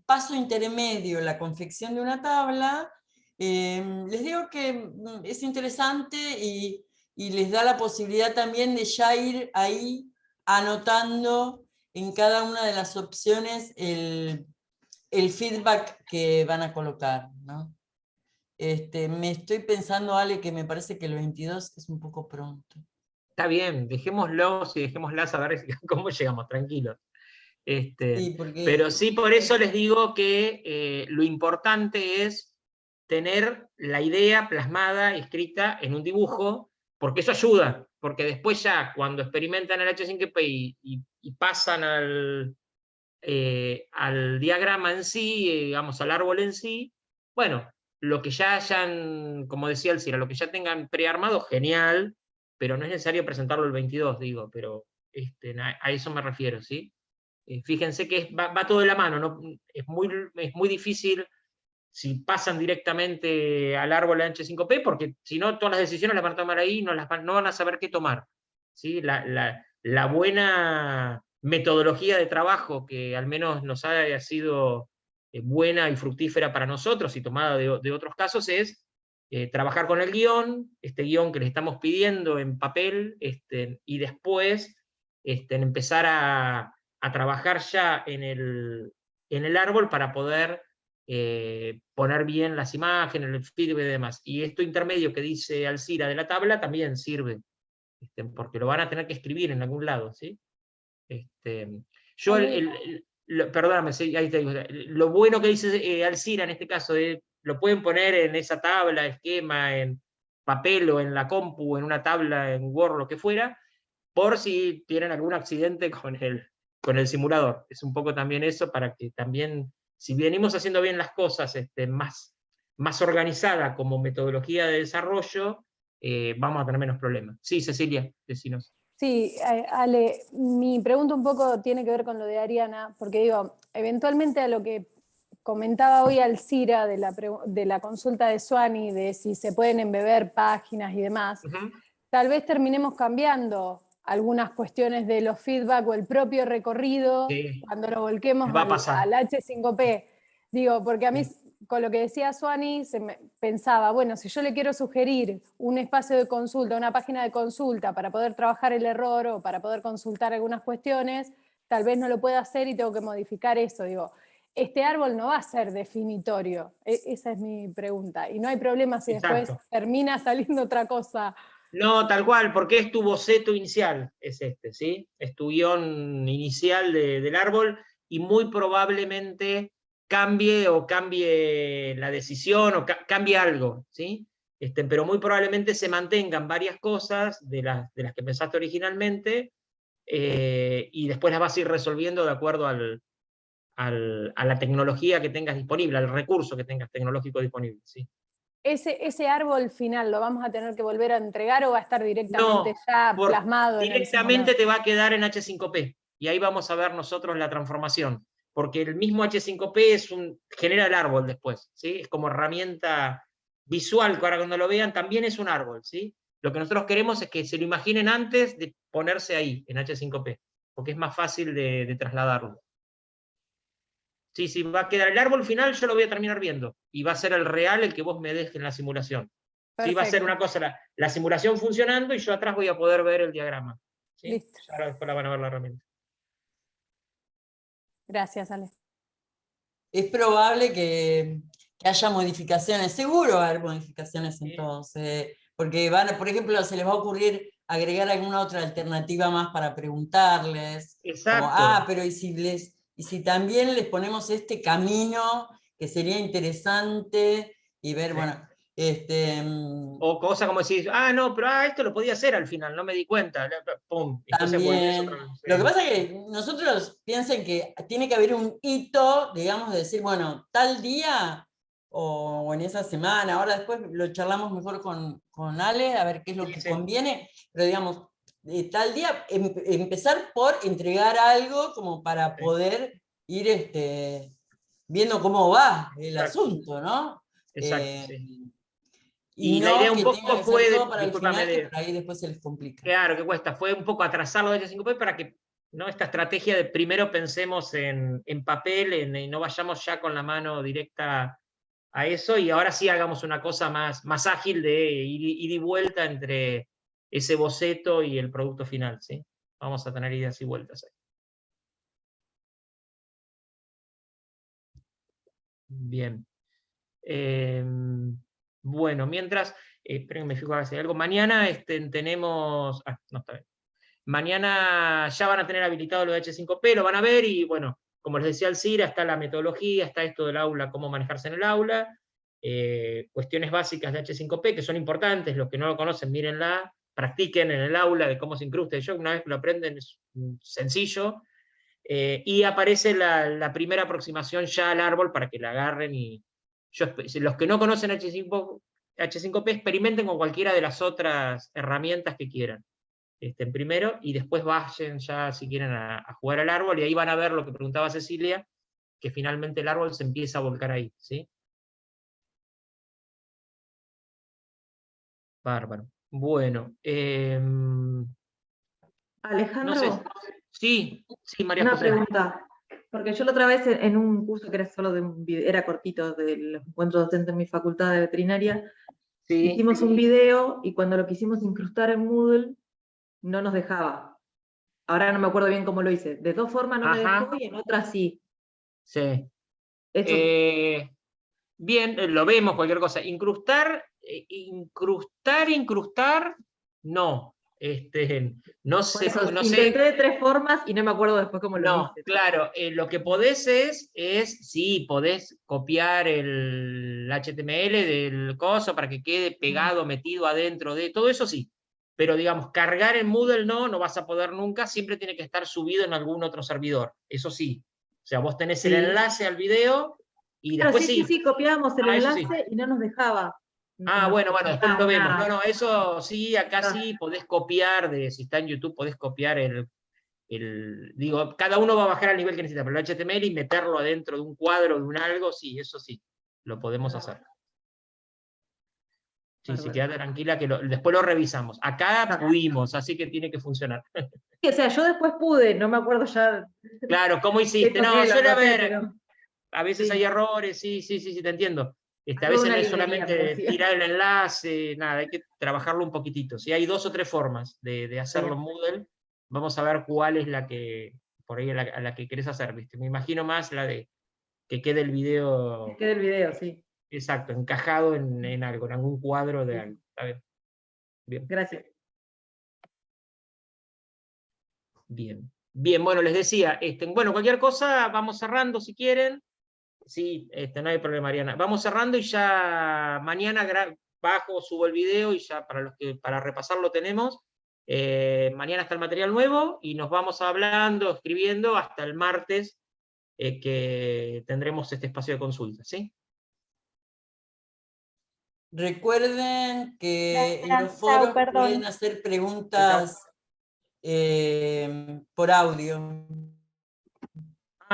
[SPEAKER 4] paso intermedio la confección de una tabla, les digo que es interesante, y les da la posibilidad también de ya ir ahí anotando en cada una de las opciones el feedback que van a colocar, ¿no? Me estoy pensando, Ale, que me parece que el 22 es un poco pronto.
[SPEAKER 1] Está bien, dejémoslos y dejémoslas a ver cómo llegamos, tranquilos.
[SPEAKER 4] Sí, porque
[SPEAKER 1] Pero sí, por eso les digo que lo importante es tener la idea plasmada, escrita en un dibujo, porque eso ayuda, porque después ya cuando experimentan el H5P y pasan al diagrama en sí, digamos al árbol en sí, bueno, lo que ya hayan, como decía el Cira, lo que ya tengan prearmado, genial, pero no es necesario presentarlo el 22, digo, pero a eso me refiero, ¿sí? Fíjense que va todo de la mano, ¿no? Es muy difícil si pasan directamente al árbol de H5P, porque si no, todas las decisiones las van a tomar ahí y no van a saber qué tomar. ¿Sí? La buena metodología de trabajo, que al menos nos haya sido buena y fructífera para nosotros y tomada de otros casos, es trabajar con el guión, este guión que les estamos pidiendo en papel, y después empezar a trabajar ya en el árbol para poder poner bien las imágenes, el feedback y demás. Y esto intermedio que dice Alcira de la tabla también sirve, porque lo van a tener que escribir en algún lado, ¿sí? Yo perdóname, sí, ahí te digo, lo bueno que dice Alcira en este caso, lo pueden poner en esa tabla, esquema, en papel o en la compu, en una tabla, en Word, lo que fuera, por si tienen algún accidente con el simulador. Es un poco también eso para que también, si venimos haciendo bien las cosas más organizada como metodología de desarrollo, vamos a tener menos problemas. Sí, Cecilia, decinos.
[SPEAKER 7] Sí, Ale, mi pregunta un poco tiene que ver con lo de Ariana, porque digo, eventualmente a lo que comentaba hoy Alcira de la consulta de Suani, de si se pueden embeber páginas y demás, tal vez terminemos cambiando algunas cuestiones de los feedback o el propio recorrido cuando lo volquemos al H5P. Digo, porque a mí, con lo que decía Suani, pensaba, bueno, si yo le quiero sugerir un espacio de consulta, una página de consulta para poder trabajar el error o para poder consultar algunas cuestiones, tal vez no lo pueda hacer y tengo que modificar eso. Digo, este árbol no va a ser definitorio. Esa es mi pregunta. Y no hay problema si después termina saliendo otra cosa.
[SPEAKER 1] No, tal cual, porque es tu boceto inicial, es este, ¿sí? Es tu guión inicial del árbol, y muy probablemente cambie la decisión o cambie algo, ¿sí? Pero muy probablemente se mantengan varias cosas de las que pensaste originalmente, y después las vas a ir resolviendo de acuerdo a la tecnología que tengas disponible, al recurso que tengas tecnológico disponible, ¿sí?
[SPEAKER 7] ¿Ese árbol final lo vamos a tener que volver a entregar o va a estar directamente ya plasmado en el
[SPEAKER 1] directamente
[SPEAKER 7] simulador?
[SPEAKER 1] te va a quedar en H5P, y ahí vamos a ver nosotros la transformación, porque el mismo H5P genera el árbol después, ¿sí? Es como herramienta visual, que ahora cuando lo vean también es un árbol, ¿sí? Lo que nosotros queremos es que se lo imaginen antes de ponerse ahí, en H5P, porque es más fácil de trasladarlo. Sí, sí, va a quedar el árbol final, yo lo voy a terminar viendo, y va a ser el real el que vos me dejes en la simulación. Sí, va a ser una cosa, la simulación funcionando, y yo atrás voy a poder ver el diagrama. ¿Sí?
[SPEAKER 7] Listo.
[SPEAKER 1] Ahora después la van a ver la herramienta.
[SPEAKER 7] Gracias, Ale.
[SPEAKER 4] Es probable que haya modificaciones, seguro va a haber modificaciones en todos, porque por ejemplo, se les va a ocurrir agregar alguna otra alternativa más para preguntarles.
[SPEAKER 1] Exacto.
[SPEAKER 4] Como, pero ¿y si también les ponemos este camino que sería interesante? Y ver, bueno,
[SPEAKER 1] o cosas como decir, no, pero esto lo podía hacer al final, no me di cuenta. Pum. Entonces volvés otra vez.
[SPEAKER 4] Lo que pasa es que nosotros piensen que tiene que haber un hito, digamos, de decir, bueno, tal día o en esa semana, ahora después lo charlamos mejor con Ale, a ver qué es lo que conviene, pero digamos, tal día empezar por entregar algo como para poder ir viendo cómo va el asunto, ¿no?
[SPEAKER 1] Exacto, sí.
[SPEAKER 4] Y
[SPEAKER 1] la idea un poco fue,
[SPEAKER 4] para el final, que por ahí después se les complica.
[SPEAKER 1] Claro, que cuesta, fue un poco atrasarlo de H5P para que, ¿no? Esta estrategia de primero pensemos en papel, y no vayamos ya con la mano directa a eso, y ahora sí hagamos una cosa más ágil de ir y vuelta entre ese boceto y el producto final, ¿sí? Vamos a tener idas y vueltas ahí. Bien. Bueno, mientras, esperen, me fijo si hay algo. Mañana tenemos. No está bien. Mañana ya van a tener habilitado lo de H5P, lo van a ver, y bueno, como les decía Alcira, está la metodología, está esto del aula, cómo manejarse en el aula, cuestiones básicas de H5P que son importantes, los que no lo conocen, mírenla, practiquen en el aula de cómo se incrusta. Yo una vez que lo aprenden es sencillo, y aparece la primera aproximación ya al árbol para que la agarren, y los que no conocen H5P experimenten con cualquiera de las otras herramientas que quieran. Primero, y después vayan ya, si quieren, a jugar al árbol, y ahí van a ver lo que preguntaba Cecilia, que finalmente el árbol se empieza a volcar ahí, ¿sí? Bárbaro. Bueno.
[SPEAKER 8] Alejandro,
[SPEAKER 1] No sé. Sí, María
[SPEAKER 8] una
[SPEAKER 1] José.
[SPEAKER 8] pregunta. Porque yo la otra vez en un curso que era solo era cortito, de los encuentros docentes en mi facultad de veterinaria, hicimos un video, y cuando lo quisimos incrustar en Moodle, no nos dejaba. Ahora no me acuerdo bien cómo lo hice. De dos formas no me dejó, y en otras sí.
[SPEAKER 1] Sí.
[SPEAKER 8] Eso,
[SPEAKER 1] Bien, lo vemos, cualquier cosa. Incrustar, no. No
[SPEAKER 8] Por
[SPEAKER 1] sé,
[SPEAKER 8] eso,
[SPEAKER 1] no
[SPEAKER 8] intenté
[SPEAKER 1] sé.
[SPEAKER 8] de 3 formas y no me acuerdo después cómo lo
[SPEAKER 1] No,
[SPEAKER 8] hice.
[SPEAKER 1] claro, lo que podés sí, podés copiar el HTML del coso para que quede pegado, metido adentro de todo eso, sí. Pero digamos, cargar en Moodle no vas a poder nunca, siempre tiene que estar subido en algún otro servidor, eso sí. O sea, vos tenés el
[SPEAKER 8] Sí.
[SPEAKER 1] enlace al video y
[SPEAKER 8] Claro,
[SPEAKER 1] después
[SPEAKER 8] sí, copiábamos el
[SPEAKER 1] eso sí.
[SPEAKER 8] enlace y no nos dejaba.
[SPEAKER 1] Bueno, después lo vemos.
[SPEAKER 8] Una-
[SPEAKER 1] No, eso sí, acá
[SPEAKER 8] Ah.
[SPEAKER 1] sí podés copiar, si está en YouTube, podés copiar digo, cada uno va a bajar al nivel que necesita, pero el HTML y meterlo adentro de un cuadro, de un algo, sí, eso sí, lo podemos hacer. Sí, sí,
[SPEAKER 8] Bárbaro.
[SPEAKER 1] quédate tranquila que después lo revisamos. Acá pudimos, así que tiene que funcionar.
[SPEAKER 8] O sea, yo después pude, no me acuerdo ya.
[SPEAKER 1] Claro, ¿cómo hiciste?
[SPEAKER 8] por
[SPEAKER 1] No,
[SPEAKER 8] qué lo
[SPEAKER 1] suele
[SPEAKER 8] anoté,
[SPEAKER 1] haber,
[SPEAKER 8] pero
[SPEAKER 1] a veces
[SPEAKER 8] sí.
[SPEAKER 1] hay errores, sí, te entiendo. A
[SPEAKER 8] Toda
[SPEAKER 1] veces
[SPEAKER 8] una
[SPEAKER 1] no es
[SPEAKER 8] librería, me
[SPEAKER 1] solamente
[SPEAKER 8] decía.
[SPEAKER 1] tirar el enlace, nada, hay que trabajarlo un poquitito. Si hay 2 o 3 formas de hacerlo en Moodle, vamos a ver cuál es la que, por ahí a la que querés hacer, ¿viste? Me imagino más la de que quede el video,
[SPEAKER 8] Queda el video, sí.
[SPEAKER 1] exacto, encajado en algo, en algún cuadro de algo. Está bien. Bien.
[SPEAKER 8] Gracias.
[SPEAKER 1] Bien. Bien, bueno, les decía, bueno, cualquier cosa, vamos cerrando si quieren. Sí, no hay problema, Mariana. Vamos cerrando y ya mañana bajo, subo el video y ya para repasarlo tenemos. Mañana está el material nuevo y nos vamos hablando, escribiendo hasta el martes que tendremos este espacio de consulta, ¿sí?
[SPEAKER 4] Recuerden que en los
[SPEAKER 5] Gracias,
[SPEAKER 4] foros
[SPEAKER 5] chao, perdón.
[SPEAKER 4] pueden hacer preguntas por audio.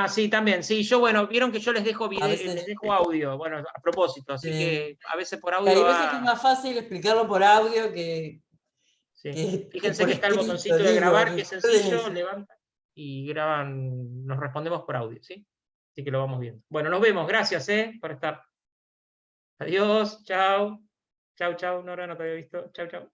[SPEAKER 1] Sí, también, sí, yo, bueno, vieron que yo les dejo
[SPEAKER 4] A veces-
[SPEAKER 1] les dejo audio, bueno, a propósito, así
[SPEAKER 4] Sí.
[SPEAKER 1] que a veces por
[SPEAKER 4] Hay
[SPEAKER 1] audio
[SPEAKER 4] veces que es más fácil explicarlo por audio que
[SPEAKER 1] sí.
[SPEAKER 4] que
[SPEAKER 1] Fíjense
[SPEAKER 4] por
[SPEAKER 1] que está el
[SPEAKER 4] escrito,
[SPEAKER 1] botoncito de
[SPEAKER 4] digo,
[SPEAKER 1] grabar, que es
[SPEAKER 4] recuerden
[SPEAKER 1] sencillo,
[SPEAKER 4] eso.
[SPEAKER 1] levanta y graban, nos respondemos por audio, ¿sí? Así que lo vamos viendo. Bueno, nos vemos, gracias, por estar. Adiós, chao. Chao, Nora, no te había visto. Chao, chao.